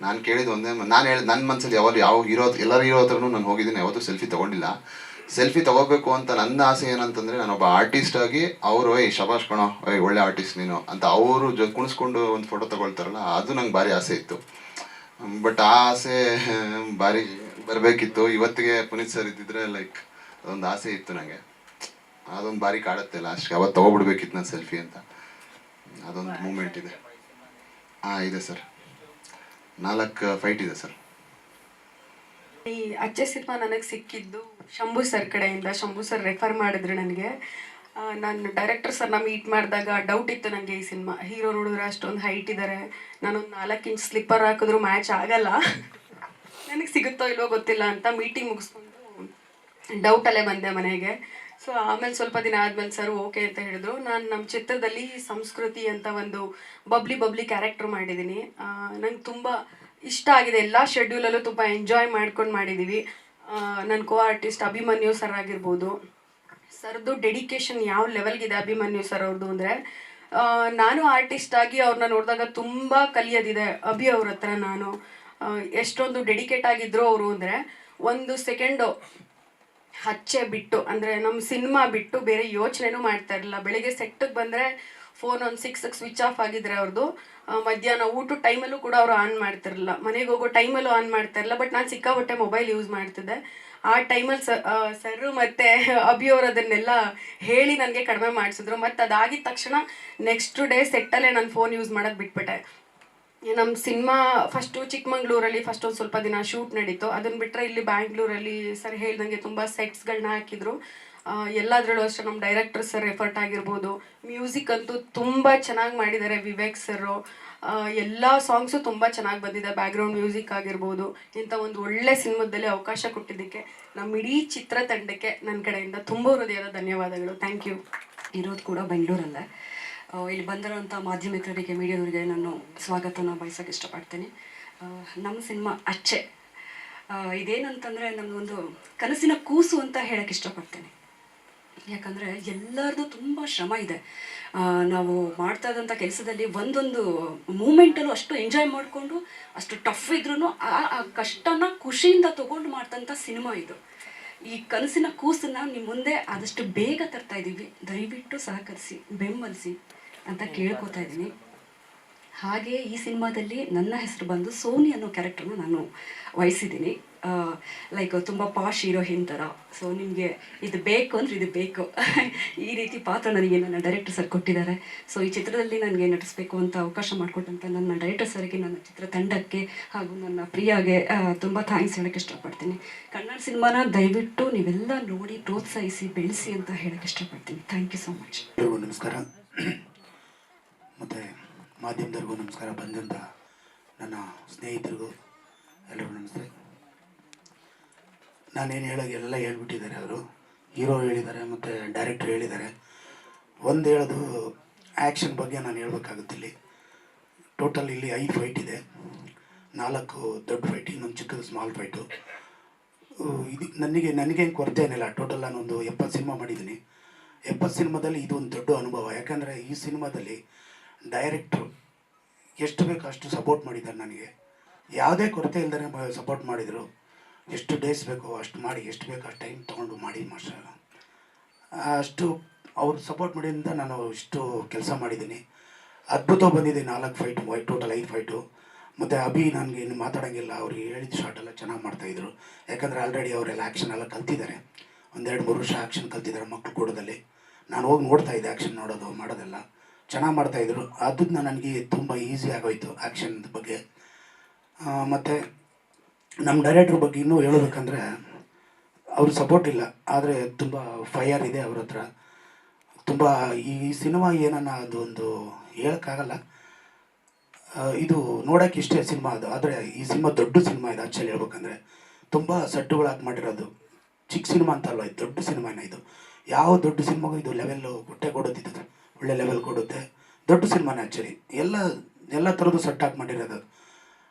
ನಾನು ಕೇಳಿದ್ದು ಒಂದೇ, ನಾನು ಹೇಳಿದ ನನ್ನ ಮನಸ್ಸಲ್ಲಿ ಯಾವ ಎಲ್ಲರ ಹೀರೋ ಹತ್ರನೂ ನಾನು ಹೋಗಿದ್ದೀನಿ, ಯಾವತ್ತೂ ಸೆಲ್ಫಿ ತೊಗೊಂಡಿಲ್ಲ. ಸೆಲ್ಫಿ ತೊಗೋಬೇಕು ಅಂತ ನನ್ನ ಆಸೆ ಏನಂತಂದರೆ, ನಾನೊಬ್ಬ ಆರ್ಟಿಸ್ಟ್ ಆಗಿ ಅವರು ಶಬಾಷ್ ಕಣೋ, ಒಳ್ಳೆ ಆರ್ಟಿಸ್ಟ್ ನೀನು ಅಂತ ಅವರು ಕುಣಿಸ್ಕೊಂಡು ಒಂದು ಫೋಟೋ ತೊಗೊಳ್ತಾರಲ್ಲ, ಅದು ನಂಗೆ ಭಾರಿ ಆಸೆ ಇತ್ತು. ಬಟ್ ಆ ಆಸೆ ಭಾರಿ ಬರಬೇಕಿತ್ತು. ಇವತ್ತಿಗೆ ಪುನೀತ್ ಸರ್ ಇದ್ದಿದ್ರೆ ಲೈಕ್ ಅದೊಂದು ಆಸೆ ಇತ್ತು ನನಗೆ. ಅದೊಂದು ಬಾರಿ ಕಾಡುತ್ತೆ ಲಾಸ್ಟ್ಗೆ, ಅವತ್ತು ತೊಗೊಬಿಡ್ಬೇಕಿತ್ತು ನಾನು ಸೆಲ್ಫಿ ಅಂತ. ಅದೊಂದು ಮೂಮೆಂಟ್ ಇದೆ. ಇದೆ ಸರ್, 4 ಫೈಟ್ ಇದೆ ಸರ್. ಈ ಅಚ್ಚೆ ಸಿನಿಮಾ ನನಗೆ ಸಿಕ್ಕಿದ್ದು ಶಂಭು ಸರ್ ಕಡೆಯಿಂದ. ಶಂಭು ಸರ್ ರೆಫರ್ ಮಾಡಿದ್ರು ನನಗೆ. ನಾನು ಡೈರೆಕ್ಟರ್ ಸರ್ನ ಮೀಟ್ ಮಾಡಿದಾಗ ಡೌಟ್ ಇತ್ತು ನನಗೆ, ಈ ಸಿನಿಮಾ ಹೀರೋ ನೋಡಿದ್ರೆ ಅಷ್ಟೊಂದು ಹೈಟ್ ಇದ್ದಾರೆ, ನಾನೊಂದು 4 ಇಂಚ್ ಸ್ಲಿಪ್ಪರ್ ಹಾಕಿದ್ರು ಮ್ಯಾಚ್ ಆಗಲ್ಲ, ನನಗೆ ಸಿಗುತ್ತೋ ಇಲ್ವೋ ಗೊತ್ತಿಲ್ಲ ಅಂತ ಮೀಟಿಂಗ್ ಮುಗಿಸ್ಕೊಂಡು ಡೌಟಲ್ಲೇ ಬಂದೆ ಮನೆಗೆ. ಸೊ ಆಮೇಲೆ ಸ್ವಲ್ಪ ದಿನ ಆದಮೇಲೆ ಸರ್ ಓಕೆ ಅಂತ ಹೇಳಿದ್ರು. ನಾನು ನಮ್ಮ ಚಿತ್ರದಲ್ಲಿ ಸಂಸ್ಕೃತಿ ಅಂತ ಒಂದು ಬಬ್ಲಿ ಕ್ಯಾರೆಕ್ಟರ್ ಮಾಡಿದ್ದೀನಿ. ನಂಗೆ ತುಂಬ ಇಷ್ಟ ಆಗಿದೆ. ಎಲ್ಲ ಶೆಡ್ಯೂಲಲ್ಲೂ ತುಂಬ ಎಂಜಾಯ್ ಮಾಡ್ಕೊಂಡು ಮಾಡಿದ್ದೀವಿ. ನನ್ನ ಕೋ ಆರ್ಟಿಸ್ಟ್ ಅಭಿಮನ್ಯು ಸರ್ ಆಗಿರ್ಬೋದು. ಸರ್ದು ಡೆಡಿಕೇಶನ್ ಯಾವ ಲೆವೆಲ್ಗಿದೆ ಅಭಿಮನ್ಯು ಸರ್ ಅವ್ರದ್ದು ಅಂದರೆ, ನಾನು ಆರ್ಟಿಸ್ಟ್ ಆಗಿ ಅವ್ರನ್ನ ನೋಡಿದಾಗ ತುಂಬ ಕಲಿಯೋದಿದೆ ಅಭಿ ಅವ್ರ ಹತ್ರ. ನಾನು ಎಷ್ಟೊಂದು ಡೆಡಿಕೇಟ್ ಆಗಿದ್ರು ಅವರು ಅಂದರೆ, ಒಂದು ಸೆಕೆಂಡು ಹಚ್ಚೆ ಬಿಟ್ಟು, ಅಂದರೆ ನಮ್ಮ ಸಿನಿಮಾ ಬಿಟ್ಟು ಬೇರೆ ಯೋಚನೆನೂ ಮಾಡ್ತಾ ಇರಲಿಲ್ಲ. ಬೆಳಿಗ್ಗೆ ಸೆಟ್ಟಿಗೆ ಬಂದರೆ ಫೋನ್ ಒಂದು 6ಕ್ಕೆ ಸ್ವಿಚ್ ಆಫ್ ಆಗಿದ್ರೆ ಅವ್ರದ್ದು. ಮಧ್ಯಾಹ್ನ ಊಟದ ಟೈಮಲ್ಲೂ ಕೂಡ ಅವರು ಆನ್ ಮಾಡ್ತಿರಲಿಲ್ಲ, ಮನೆಗೆ ಹೋಗೋ ಟೈಮಲ್ಲೂ ಆನ್ ಮಾಡ್ತಾ ಇರಲಿಲ್ಲ. ಬಟ್ ನಾನು ಸಿಕ್ಕಾಪಟ್ಟೆ ಮೊಬೈಲ್ ಯೂಸ್ ಮಾಡ್ತಿದ್ದೆ. ಆ ಟೈಮಲ್ಲಿ ಸರ್ ಮತ್ತು ಅಭಿ ಅವರು ಅದನ್ನೆಲ್ಲ ಹೇಳಿ ನನಗೆ ಕಡಿಮೆ ಮಾಡಿಸಿದ್ರು. ಮತ್ತು ಅದಾಗಿದ ತಕ್ಷಣ ನೆಕ್ಸ್ಟ್ ಡೇ ಸೆಟ್ಟಲ್ಲೇ ನಾನು ಫೋನ್ ಯೂಸ್ ಮಾಡೋದು ಬಿಟ್ಬಿಟ್ಟೆ. ನಮ್ಮ ಸಿನಿಮಾ ಫಸ್ಟು ಚಿಕ್ಕಮಂಗ್ಳೂರಲ್ಲಿ ಒಂದು ಸ್ವಲ್ಪ ದಿನ ಶೂಟ್ ನಡೀತು. ಅದನ್ನು ಬಿಟ್ಟರೆ ಇಲ್ಲಿ ಬ್ಯಾಂಗ್ಳೂರಲ್ಲಿ ಸರ್ ಹೇಳ್ದಂಗೆ ತುಂಬ ಸೆಟ್ಸ್ಗಳನ್ನ ಹಾಕಿದ್ರು. ಎಲ್ಲದರಲ್ಲೂ ಅಷ್ಟೇ ನಮ್ಮ ಡೈರೆಕ್ಟರ್ ಸರ್ ಎಫರ್ಟ್ ಆಗಿರ್ಬೋದು. ಮ್ಯೂಸಿಕ್ ಅಂತೂ ತುಂಬ ಚೆನ್ನಾಗಿ ಮಾಡಿದ್ದಾರೆ ವಿವೇಕ್ ಸರು. ಎಲ್ಲ ಸಾಂಗ್ಸು ತುಂಬ ಚೆನ್ನಾಗಿ ಬಂದಿದೆ. ಬ್ಯಾಕ್ಗ್ರೌಂಡ್ ಮ್ಯೂಸಿಕ್ ಆಗಿರ್ಬೋದು. ಇಂಥ ಒಂದು ಒಳ್ಳೆ ಸಿನಿಮಾದಲ್ಲಿ ಅವಕಾಶ ಕೊಟ್ಟಿದ್ದಕ್ಕೆ ನಮ್ಮ ಇಡೀ ಚಿತ್ರತಂಡಕ್ಕೆ ನನ್ನ ಕಡೆಯಿಂದ ತುಂಬ ಹೃದಯದ ಧನ್ಯವಾದಗಳು. Thank you. ಇರೋದು ಕೂಡ ಬೆಂಗಳೂರಲ್ಲೇ. ಇಲ್ಲಿ ಬಂದಿರೋಂಥ ಮಾಧ್ಯಮಿಕರಿಗೆ ಮೀಡಿಯಾದವರಿಗೆ ನಾನು ಸ್ವಾಗತನ ಬಯಸೋಕ್ಕೆ ಇಷ್ಟಪಡ್ತೀನಿ. ನಮ್ಮ ಸಿನಿಮಾ ಅಚ್ಚೆ ಇದೇನಂತಂದರೆ ನಮಗೊಂದು ಕನಸಿನ ಕೂಸು ಅಂತ ಹೇಳೋಕ್ಕೆ ಇಷ್ಟಪಡ್ತೀನಿ. ಯಾಕಂದರೆ ಎಲ್ಲರದ್ದು ತುಂಬ ಶ್ರಮ ಇದೆ. ನಾವು ಮಾಡ್ತಾ ಇದ್ದಂಥ ಕೆಲಸದಲ್ಲಿ ಒಂದೊಂದು ಮೂಮೆಂಟಲ್ಲೂ ಅಷ್ಟು ಎಂಜಾಯ್ ಮಾಡಿಕೊಂಡು ಅಷ್ಟು ಟಫ್ ಇದ್ರೂ ಆ ಕಷ್ಟನ ಖುಷಿಯಿಂದ ತೊಗೊಂಡು ಮಾಡ್ತಂಥ ಸಿನಿಮಾ ಇದು. ಈ ಕನಸಿನ ಕೂಸನ್ನು ನಿಮ್ಮ ಮುಂದೆ ಆದಷ್ಟು ಬೇಗ ತರ್ತಾ ಇದ್ದೀವಿ. ದಯವಿಟ್ಟು ಸಹಕರಿಸಿ, ಬೆಂಬಲಿಸಿ ಅಂತ ಕೇಳ್ಕೊತಾ ಇದ್ದೀನಿ. ಹಾಗೆ ಈ ಸಿನಿಮಾದಲ್ಲಿ ನನ್ನ ಹೆಸರು ಬಂದು ಸೋನಿ ಅನ್ನೋ ಕ್ಯಾರೆಕ್ಟರ್ನ ನಾನು ವಹಿಸಿದ್ದೀನಿ. ಲೈಕ್ ತುಂಬ ಪಾಶ್ ಹೀರೋಯಿನ್ ಥರ. ಸೊ ನಿಮಗೆ ಇದು ಬೇಕು ಅಂದರೆ ಇದು ಬೇಕು ಈ ರೀತಿ ಪಾತ್ರ ನನಗೆ ನನ್ನ ಡೈರೆಕ್ಟರ್ ಸರ್ ಕೊಟ್ಟಿದ್ದಾರೆ. ಸೊ ಈ ಚಿತ್ರದಲ್ಲಿ ನನಗೆ ನಟಿಸಬೇಕು ಅಂತ ಅವಕಾಶ ಮಾಡಿಕೊಟ್ಟಂಥ ನನ್ನ ಡೈರೆಕ್ಟರ್ ಸರ್ಗೆ, ನನ್ನ ಚಿತ್ರತಂಡಕ್ಕೆ ಹಾಗೂ ನನ್ನ ಪ್ರಿಯಾಗೆ ತುಂಬ ಥ್ಯಾಂಕ್ಸ್ ಹೇಳೋಕ್ಕೆ ಇಷ್ಟಪಡ್ತೀನಿ. ಕನ್ನಡ ಸಿನಿಮಾನ ದಯವಿಟ್ಟು ನೀವೆಲ್ಲ ನೋಡಿ ಪ್ರೋತ್ಸಾಹಿಸಿ ಬೆಳೆಸಿ ಅಂತ ಹೇಳೋಕ್ಕೆ ಇಷ್ಟಪಡ್ತೀನಿ. Thank you so much. ಎಲ್ಲರಿಗೂ ನಮಸ್ಕಾರ. ಮತ್ತು ಮಾಧ್ಯಮದವ್ರಿಗೂ ನಮಸ್ಕಾರ. ಬಂದಂಥ ನನ್ನ ಸ್ನೇಹಿತರಿಗೂ ಎಲ್ಲರಿಗೂ ನಮಸ್ತೆ. ನಾನೇನು ಎಲ್ಲ ಹೇಳ್ಬಿಟ್ಟಿದ್ದಾರೆ. ಅವರು ಹೀರೋ ಹೇಳಿದ್ದಾರೆ ಮತ್ತು ಡೈರೆಕ್ಟ್ರ್ ಹೇಳಿದ್ದಾರೆ. ಒಂದು ಹೇಳೋದು ಆ್ಯಕ್ಷನ್ ಬಗ್ಗೆ ನಾನು ಹೇಳ್ಬೇಕಾಗುತ್ತೆ. ಇಲ್ಲಿ ಟೋಟಲ್ ಇಲ್ಲಿ 5 ಫೈಟ್ ಇದೆ. 4 ದೊಡ್ಡ ಫೈಟ್, ಇನ್ನೊಂದು ಚಿಕ್ಕದು ಸ್ಮಾಲ್ ಫೈಟು. ಇದು ನನಗೇನು ಕೊರತೆ ಏನಿಲ್ಲ. ಟೋಟಲ್ ನಾನೊಂದು 70 ಸಿನಿಮಾ ಮಾಡಿದ್ದೀನಿ. 70 ಸಿನಿಮಾದಲ್ಲಿ ಇದು ಒಂದು ದೊಡ್ಡ ಅನುಭವ. ಯಾಕಂದರೆ ಈ ಸಿನಿಮಾದಲ್ಲಿ ಡೈರೆಕ್ಟ್ರು ಎಷ್ಟು ಬೇಕೋ ಅಷ್ಟು ಸಪೋರ್ಟ್ ಮಾಡಿದ್ದಾರೆ. ನನಗೆ ಯಾವುದೇ ಕೊರತೆ ಇಲ್ಲದೇ ಸಪೋರ್ಟ್ ಮಾಡಿದರು. ಎಷ್ಟು ಡೇಸ್ ಬೇಕೋ ಅಷ್ಟು ಮಾಡಿ, ಎಷ್ಟು ಬೇಕೋ ಅಷ್ಟು ಟೈಮ್ ತೊಗೊಂಡು ಮಾಡಿ ಮಾಸ್ಟರ್. ಅಷ್ಟು ಅವ್ರು ಸಪೋರ್ಟ್ ಮಾಡಿದಿಂದ ನಾನು ಇಷ್ಟು ಕೆಲಸ ಮಾಡಿದ್ದೀನಿ. ಅದ್ಭುತ ಬಂದಿದೆ. 4 ಫೈಟು, ಟೋಟಲ್ 5 ಫೈಟು. ಮತ್ತು ಅಭಿ ನನಗೆ ಇನ್ನು ಮಾತಾಡೋಂಗಿಲ್ಲ. ಅವ್ರಿಗೆ ಹೇಳಿದ ಶಾರ್ಟ್ ಎಲ್ಲ ಚೆನ್ನಾಗಿ ಮಾಡ್ತಾಯಿದ್ರು. ಯಾಕಂದರೆ ಆಲ್ರೆಡಿ ಅವರೆಲ್ಲ ಆ್ಯಕ್ಷನ್ ಎಲ್ಲ ಕಲ್ತಿದ್ದಾರೆ. 1-2-3 ವರ್ಷ ಆ್ಯಕ್ಷನ್ ಕಲ್ತಿದ್ದಾರೆ ಮಕ್ಕಳು ಕೂಡದಲ್ಲಿ. ನಾನು ಹೋಗಿ ನೋಡ್ತಾಯಿದ್ದೆ ಆ್ಯಕ್ಷನ್ ಮಾಡೋದೆಲ್ಲ ಚೆನ್ನಾಗಿ ಮಾಡ್ತಾಯಿದ್ರು. ಅದನ್ನ ನನಗೆ ತುಂಬ ಈಸಿ ಆಗೋಯ್ತು ಆ್ಯಕ್ಷನ್ ಬಗ್ಗೆ. ಮತ್ತು ನಮ್ಮ ಡೈರೆಕ್ಟ್ರ್ ಬಗ್ಗೆ ಇನ್ನೂ ಹೇಳಬೇಕಂದ್ರೆ ಅವ್ರ ಸಪೋರ್ಟ್ ಇಲ್ಲ, ಆದರೆ ತುಂಬ ಫೈರ್ ಇದೆ ಅವ್ರ ಹತ್ರ. ತುಂಬ ಈ ಸಿನಿಮಾ ಏನನ್ನ ಅದು ಒಂದು ಹೇಳೋಕ್ಕಾಗಲ್ಲ. ಇದು ನೋಡೋಕ್ಕೆ ಇಷ್ಟೇ ಸಿನಿಮಾ ಅದು. ಆದರೆ ಈ ಸಿನಿಮಾ ದೊಡ್ಡ ಸಿನಿಮಾ ಇದೆ. ಆ್ಯಕ್ಚುಲಿ ಹೇಳ್ಬೇಕಂದ್ರೆ ತುಂಬ ಸೆಟ್ಟುಗಳು ಹಾಕಿ ಮಾಡಿರೋದು. ಚಿಕ್ಕ ಸಿನಿಮಾ ಅಂತ ಅಲ್ಲ, ಇದು ದೊಡ್ಡ ಸಿನಿಮಾನೇ. ಇದು ಯಾವ ದೊಡ್ಡ ಸಿನಿಮಾಗೂ ಇದು ಲೆವೆಲ್ಲು ಕೊಡುತ್ತಿದ್ದು, ಒಳ್ಳೆ ಲೆವೆಲ್ ಕೊಡುತ್ತೆ. ದೊಡ್ಡ ಸಿನಿಮಾನೇ ಆ್ಯಕ್ಚುಲಿ. ಎಲ್ಲ ಥರದ್ದು ಸೆಟ್ ಹಾಕಿ ಮಾಡಿರೋದು.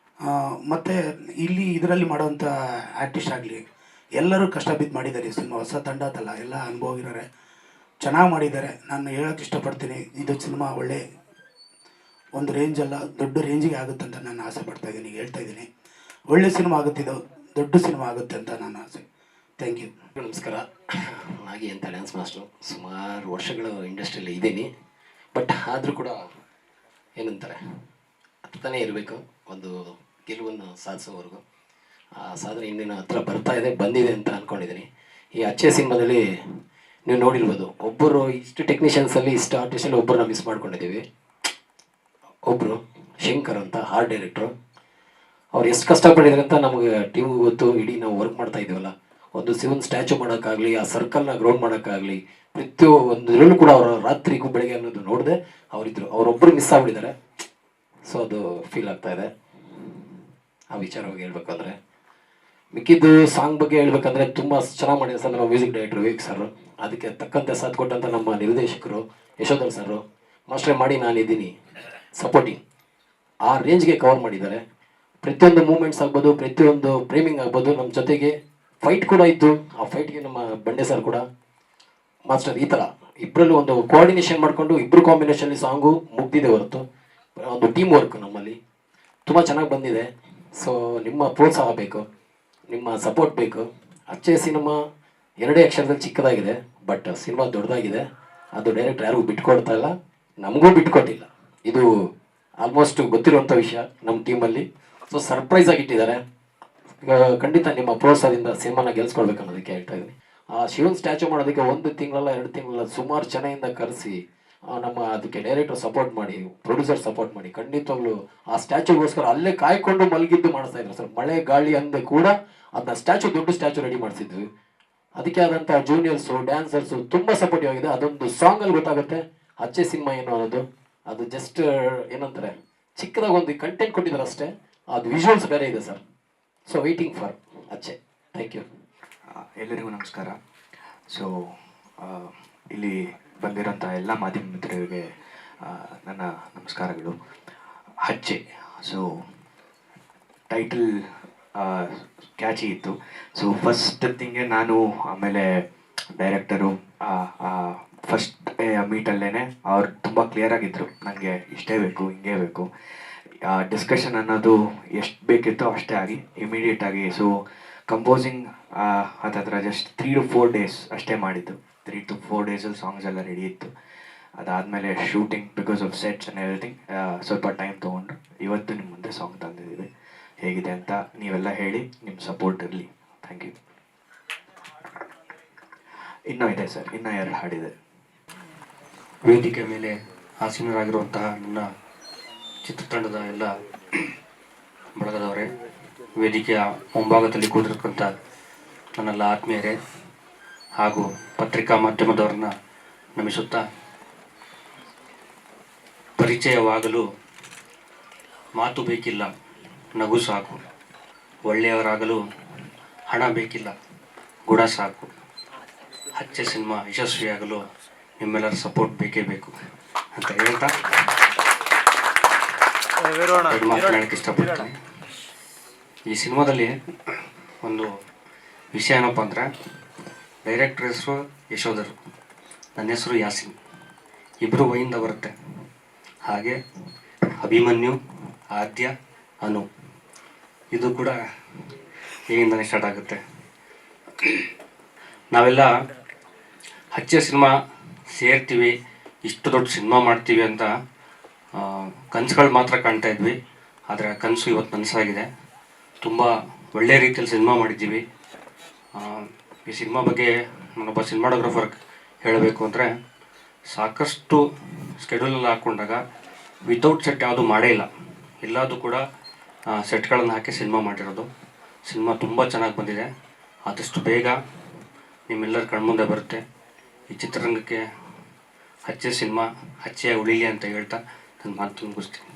ಮತ್ತು ಇಲ್ಲಿ ಇದರಲ್ಲಿ ಮಾಡೋವಂಥ ಆರ್ಟಿಸ್ಟ್ ಆಗಲಿ ಎಲ್ಲರೂ ಕಷ್ಟ ಬಿದ್ದು ಮಾಡಿದ್ದಾರೆ. ಈ ಸಿನಿಮಾ ಹೊಸ ತಂಡ ಅಂತಲ್ಲ, ಎಲ್ಲ ಅನುಭವ ಇರೋರೆ, ಚೆನ್ನಾಗಿ ಮಾಡಿದ್ದಾರೆ. ನಾನು ಹೇಳೋಕ್ಕೆ ಇಷ್ಟಪಡ್ತೀನಿ, ಇದು ಸಿನಿಮಾ ಒಳ್ಳೆ ಒಂದು ರೇಂಜಲ್ಲ, ದೊಡ್ಡ ರೇಂಜಿಗೆ ಆಗುತ್ತೆ ಅಂತ ನಾನು ಆಸೆ ಪಡ್ತಾಯಿದ್ದೀನಿ. ಹೇಳ್ತಾಯಿದ್ದೀನಿ, ಒಳ್ಳೆ ಸಿನಿಮಾ ಆಗುತ್ತಿದ್ದು, ದೊಡ್ಡ ಸಿನಿಮಾ ಆಗುತ್ತೆ ಅಂತ ನನ್ನ ಆಸೆ. Thank you. ನಮಸ್ಕಾರ. ನಾಗಿ ಅಂತ ಡ್ಯಾನ್ಸ್ ಮಾಸ್ಟ್ರು. ಸುಮಾರು ವರ್ಷಗಳು ಇಂಡಸ್ಟ್ರಿಯಲ್ಲಿ ಇದ್ದೀನಿ. ಬಟ್ ಆದರೂ ಕೂಡ ಏನಂತಾರೆ, ಹತ್ತನೇ ಇರಬೇಕು ಒಂದು ಗೆಲುವನ್ನು ಸಾಧಿಸೋವರೆಗೂ. ಆ ಸಾಧನೆ ಇನ್ನೇನು ಹತ್ರ ಬಂದಿದೆ ಅಂತ ಅಂದ್ಕೊಂಡಿದ್ದೀನಿ. ಈ ಅಚ್ಚೆ ಸಿನಿಮಾದಲ್ಲಿ ನೀವು ನೋಡಿರ್ಬೋದು, ಒಬ್ಬರು ಇಷ್ಟು ಟೆಕ್ನಿಷಿಯನ್ಸಲ್ಲಿ ಇಷ್ಟು ಆರ್ಟಿಸ್ಟಲ್ಲಿ ಒಬ್ಬರನ್ನ ಮಿಸ್ ಮಾಡ್ಕೊಂಡಿದ್ದೀವಿ. ಒಬ್ಬರು ಶಂಕರ್ ಅಂತ ಆರ್ಟ್ ಡೈರೆಕ್ಟ್ರು. ಅವ್ರು ಎಷ್ಟು ಕಷ್ಟಪಟ್ಟಿದ್ದಾರೆ ಅಂತ ನಮಗೆ ಟೀಮ್ಗೆ ಗೊತ್ತು. ಇಡೀ ನಾವು ವರ್ಕ್ ಮಾಡ್ತಾ ಇದ್ದೀವಲ್ಲ, ಒಂದು ಶಿವನ್ ಸ್ಟ್ಯಾಚು ಮಾಡೋಕ್ಕಾಗಲಿ, ಆ ಸರ್ಕಲ್ನ ಗ್ರೌಂಡ್ ಮಾಡೋಕ್ಕಾಗಲಿ, ಪ್ರತಿಯೊಂದರಲ್ಲೂ ಕೂಡ ಅವರು ರಾತ್ರಿಗೂ ಬೆಳಗ್ಗೆ ಅನ್ನೋದು ನೋಡಿದೆ ಅವರಿದ್ದರು. ಅವರೊಬ್ಬರು ಮಿಸ್ ಆಗಿಬಿಟ್ಟಿದ್ದಾರೆ. ಸೊ ಅದು ಫೀಲ್ ಆಗ್ತಾ ಇದೆ. ಆ ವಿಚಾರವಾಗಿ ಹೇಳ್ಬೇಕಂದ್ರೆ ಮಿಕ್ಕಿದ್ದು ಸಾಂಗ್ ಬಗ್ಗೆ ಹೇಳ್ಬೇಕಂದ್ರೆ ತುಂಬ ಚೆನ್ನಾಗಿ ಮಾಡಿದ ಸರ್ ನಮ್ಮ ಮ್ಯೂಸಿಕ್ ಡೈರೆಕ್ಟರ್ ವಿವೇಕ್ ಸರ್. ಅದಕ್ಕೆ ತಕ್ಕಂತೆ ಸಾಥ್ ಕೊಟ್ಟಂಥ ನಮ್ಮ ನಿರ್ದೇಶಕರು ಯಶೋಧರ್ ಸರ್. ಮಾಸ್ಟ್ರೇ ಮಾಡಿ ನಾನಿದ್ದೀನಿ ಸಪೋರ್ಟಿಂಗ್. ಆ ರೇಂಜ್ಗೆ ಕವರ್ ಮಾಡಿದ್ದಾರೆ. ಪ್ರತಿಯೊಂದು ಮೂಮೆಂಟ್ಸ್ ಆಗ್ಬೋದು, ಪ್ರತಿಯೊಂದು ಫ್ರೇಮಿಂಗ್ ಆಗ್ಬೋದು. ನಮ್ಮ ಜೊತೆಗೆ ಫೈಟ್ ಕೂಡ ಇತ್ತು. ಆ ಫೈಟ್ಗೆ ನಮ್ಮ ಬಂಡೆ ಸರ್ ಕೂಡ ಮಾಸ್ಟರ್ ಈ ಥರ ಇಬ್ಬರಲ್ಲೂ ಒಂದು ಕೋಆರ್ಡಿನೇಷನ್ ಮಾಡಿಕೊಂಡು ಇಬ್ಬರು ಕಾಂಬಿನೇಷನಲ್ಲಿ ಸಾಂಗು ಮುಗ್ದಿದೆ ಹೊರತು ಒಂದು ಟೀಮ್ ವರ್ಕ್ ನಮ್ಮಲ್ಲಿ ತುಂಬ ಚೆನ್ನಾಗಿ ಬಂದಿದೆ. ಸೊ ನಿಮ್ಮ ಪ್ರೋತ್ಸಾಹ ಬೇಕು, ನಿಮ್ಮ ಸಪೋರ್ಟ್ ಬೇಕು. ಅಚ್ಚೆ ಸಿನಿಮಾ 2 ಅಕ್ಷರದಲ್ಲಿ ಚಿಕ್ಕದಾಗಿದೆ, ಬಟ್ ಸಿನಿಮಾ ದೊಡ್ಡದಾಗಿದೆ. ಅದು ಡೈರೆಕ್ಟ್ ಯಾರಿಗೂ ಬಿಟ್ಕೊಡ್ತಾ ಇಲ್ಲ, ನಮಗೂ ಬಿಟ್ಕೊಟ್ಟಿಲ್ಲ. ಇದು ಆಲ್ಮೋಸ್ಟ್ ಗೊತ್ತಿರುವಂಥ ವಿಷಯ ನಮ್ಮ ಟೀಮಲ್ಲಿ. ಸೊ ಸರ್ಪ್ರೈಸ್ ಆಗಿಟ್ಟಿದ್ದಾರೆ. ಖಂಡಿತ ನಿಮ್ಮ ಪ್ರೋತ್ಸಾಹದಿಂದ ಸಿನಿಮಾನ ಗೆಲ್ಸ್ಕೊಳ್ಬೇಕು ಅನ್ನೋದಕ್ಕೆ ಹೇಳ್ತಾ ಇದ್ದೀನಿ. ಆ ಶಿವನ್ ಸ್ಟ್ಯಾಚು ಮಾಡೋದಕ್ಕೆ 1 ತಿಂಗಳಲ್ಲ 2 ತಿಂಗಳಲ್ಲ ಸುಮಾರು ಚೆನ್ನಾಗಿಂದ ಕರೆಸಿ ನಮ್ಮ ಅದಕ್ಕೆ ಡೈರೆಕ್ಟರ್ ಸಪೋರ್ಟ್ ಮಾಡಿ, ಪ್ರೊಡ್ಯೂಸರ್ ಸಪೋರ್ಟ್ ಮಾಡಿ, ಖಂಡಿತವಾಗ್ಲೂ ಆ ಸ್ಟ್ಯಾಚುಗೋಸ್ಕರ ಅಲ್ಲೇ ಕಾಯ್ಕೊಂಡು ಮಲಗಿದ್ದು ಮಾಡಿಸ್ತಾ ಇದ್ರು ಸರ್. ಮಳೆ ಗಾಳಿ ಅಂದೆ ಕೂಡ ಅದನ್ನ ಸ್ಟ್ಯಾಚು, ದೊಡ್ಡ ಸ್ಟ್ಯಾಚು ರೆಡಿ ಮಾಡಿಸಿದ್ವಿ. ಅದಕ್ಕೆ ಆದಂಥ ಜೂನಿಯರ್ಸು, ಡ್ಯಾನ್ಸರ್ಸು ತುಂಬ ಸಪೋರ್ಟಿವ್ ಆಗಿದೆ. ಅದೊಂದು ಸಾಂಗಲ್ಲಿ ಗೊತ್ತಾಗುತ್ತೆ ಅಚ್ಚೆ ಸಿನಿಮಾ ಏನು ಅನ್ನೋದು. ಅದು ಜಸ್ಟ್ ಏನಂತಾರೆ, ಚಿಕ್ಕದಾಗಿ ಒಂದು ಕಂಟೆಂಟ್ ಕೊಟ್ಟಿದ್ದಾರೆ ಅಷ್ಟೇ. ಅದು ವಿಜುವಲ್ಸ್ ಬೇರೆ ಇದೆ ಸರ್. ಸೊ ವೇಟಿಂಗ್ ಫಾರ್ ಅಚ್ಚೆ. Thank you. ಎಲ್ಲರಿಗೂ ನಮಸ್ಕಾರ. ಸೊ ಇಲ್ಲಿ ಬಂದಿರೋಂಥ ಎಲ್ಲ ಮಾಧ್ಯಮ ಮಿತ್ರರಿಗೆ ನನ್ನ ನಮಸ್ಕಾರಗಳು. ಹಚ್ಚೆ, ಸೊ ಟೈಟಲ್ ಕ್ಯಾಚಿ ಇತ್ತು. ಸೊ ಫಸ್ಟ್ ಥಿಂಗೆ ನಾನು, ಆಮೇಲೆ ಡೈರೆಕ್ಟರು ಫಸ್ಟ್ ಮೀಟಲ್ಲೇ ಅವ್ರು ತುಂಬ ಕ್ಲಿಯರಾಗಿದ್ದರು, ನನಗೆ ಇಷ್ಟೇ ಬೇಕು, ಹಿಂಗೆ ಬೇಕು. ಡಿಸ್ಕಷನ್ ಅನ್ನೋದು ಎಷ್ಟು ಬೇಕಿತ್ತೋ ಅಷ್ಟೇ ಆಗಿ ಇಮಿಡಿಯೇಟಾಗಿ. ಸೊ ಕಂಪೋಸಿಂಗ್ ಹತ್ತಿರ ಜಸ್ಟ್ 3 to 4 days ಅಷ್ಟೇ ಮಾಡಿದ್ದು. 3 to 4 days ಸಾಂಗ್ಸ್ ಎಲ್ಲ ರೆಡಿ ಇತ್ತು. ಅದಾದಮೇಲೆ shooting because of sets and everything ಸ್ವಲ್ಪ ಟೈಮ್ ತೊಗೊಂಡು ಇವತ್ತು ನಿಮ್ಮ ಮುಂದೆ ಸಾಂಗ್ ತಂದಿದ್ದೀವಿ. ಹೇಗಿದೆ ಅಂತ ನೀವೆಲ್ಲ ಹೇಳಿ, ನಿಮ್ಮ ಸಪೋರ್ಟ್ ಇರಲಿ. Thank you. ಇನ್ನೂ ಇದೆ ಸರ್, ಇನ್ನೂ 2 ಹಾಡಿದೆ. ವೇದಿಕೆ ಮೇಲೆ ಆಸೀನರಾಗಿರುವಂತಹ ನನ್ನ ಚಿತ್ರತಂಡದ ಎಲ್ಲ ಬಳಗದವರೇ, ವೇದಿಕೆಯ ಮುಂಭಾಗದಲ್ಲಿ ಕೂತಿರ್ತಕ್ಕಂಥ ನನ್ನೆಲ್ಲ ಆತ್ಮೀಯರೇ ಹಾಗೂ ಪತ್ರಿಕಾ ಮಾಧ್ಯಮದವರನ್ನ ನಮಿಸುತ್ತಾ, ಪರಿಚಯವಾಗಲು ಮಾತು ಬೇಕಿಲ್ಲ, ನಗು ಸಾಕು. ಒಳ್ಳೆಯವರಾಗಲು ಹಣ ಬೇಕಿಲ್ಲ, ಗುಣ ಸಾಕು. ಹಚ್ಚೆ ಸಿನಿಮಾ ಯಶಸ್ವಿಯಾಗಲು ನಿಮ್ಮೆಲ್ಲರ ಸಪೋರ್ಟ್ ಬೇಕೇ ಬೇಕು ಅಂತ ಹೇಳ್ತಾ ಮಾತನಾಡೋಕ್ಕೆ ಇಷ್ಟಪಡ್ತೀನಿ. ಈ ಸಿನಿಮಾದಲ್ಲಿ ಒಂದು ವಿಷಯ ಏನಪ್ಪ ಅಂದರೆ, ಡೈರೆಕ್ಟರ್ ಹೆಸರು ಯಶೋಧರ್, ನನ್ನ ಹೆಸರು ಯಾಸಿನ್, ಇಬ್ಬರು ವೈಯಿಂದ ಬರುತ್ತೆ. ಹಾಗೆ ಅಭಿಮನ್ಯು, ಆದ್ಯ, ಅನು, ಇದು ಕೂಡ ಹೇಗಿಂದನೇ ಸ್ಟಾರ್ಟ್ ಆಗುತ್ತೆ. ನಾವೆಲ್ಲ ಹಚ್ಚೆ ಸಿನಿಮಾ ಸೇರ್ತೀವಿ, ಇಷ್ಟು ದೊಡ್ಡ ಸಿನಿಮಾ ಮಾಡ್ತೀವಿ ಅಂತ ಕನಸುಗಳು ಮಾತ್ರ ಕಾಣ್ತಾ ಇದ್ವಿ. ಆದರೆ ಆ ಕನಸು ಇವತ್ತು ನನಸಾಗಿದೆ. ತುಂಬ ಒಳ್ಳೆಯ ರೀತಿಯಲ್ಲಿ ಸಿನಿಮಾ ಮಾಡಿದ್ದೀವಿ. ಈ ಸಿನಿಮಾ ಬಗ್ಗೆ ನಾನೊಬ್ಬ ಸಿನಿಮಾಟೋಗ್ರಫರ್ ಹೇಳಬೇಕು ಅಂದರೆ, ಸಾಕಷ್ಟು ಸ್ಕೆಡ್ಯೂಲಲ್ಲಿ ಹಾಕ್ಕೊಂಡಾಗ ವಿತೌಟ್ ಸೆಟ್ ಯಾವುದು ಮಾಡೇ ಇಲ್ಲ. ಎಲ್ಲದೂ ಕೂಡ ಸೆಟ್ಗಳನ್ನು ಹಾಕಿ ಸಿನಿಮಾ ಮಾಡಿರೋದು. ಸಿನಿಮಾ ತುಂಬ ಚೆನ್ನಾಗಿ ಬಂದಿದೆ. ಆದಷ್ಟು ಬೇಗ ನಿಮ್ಮೆಲ್ಲರ ಕಣ್ಮುಂದೆ ಬರುತ್ತೆ. ಈ ಚಿತ್ರರಂಗಕ್ಕೆ ಹಚ್ಚೆ ಸಿನಿಮಾ ಹಚ್ಚೆಯಾಗಿ ಉಳಿಲಿ ಅಂತ ಹೇಳ್ತಾ ನನ್ನ ಮಾತು ಮುಗಿಸ್ತೀನಿ.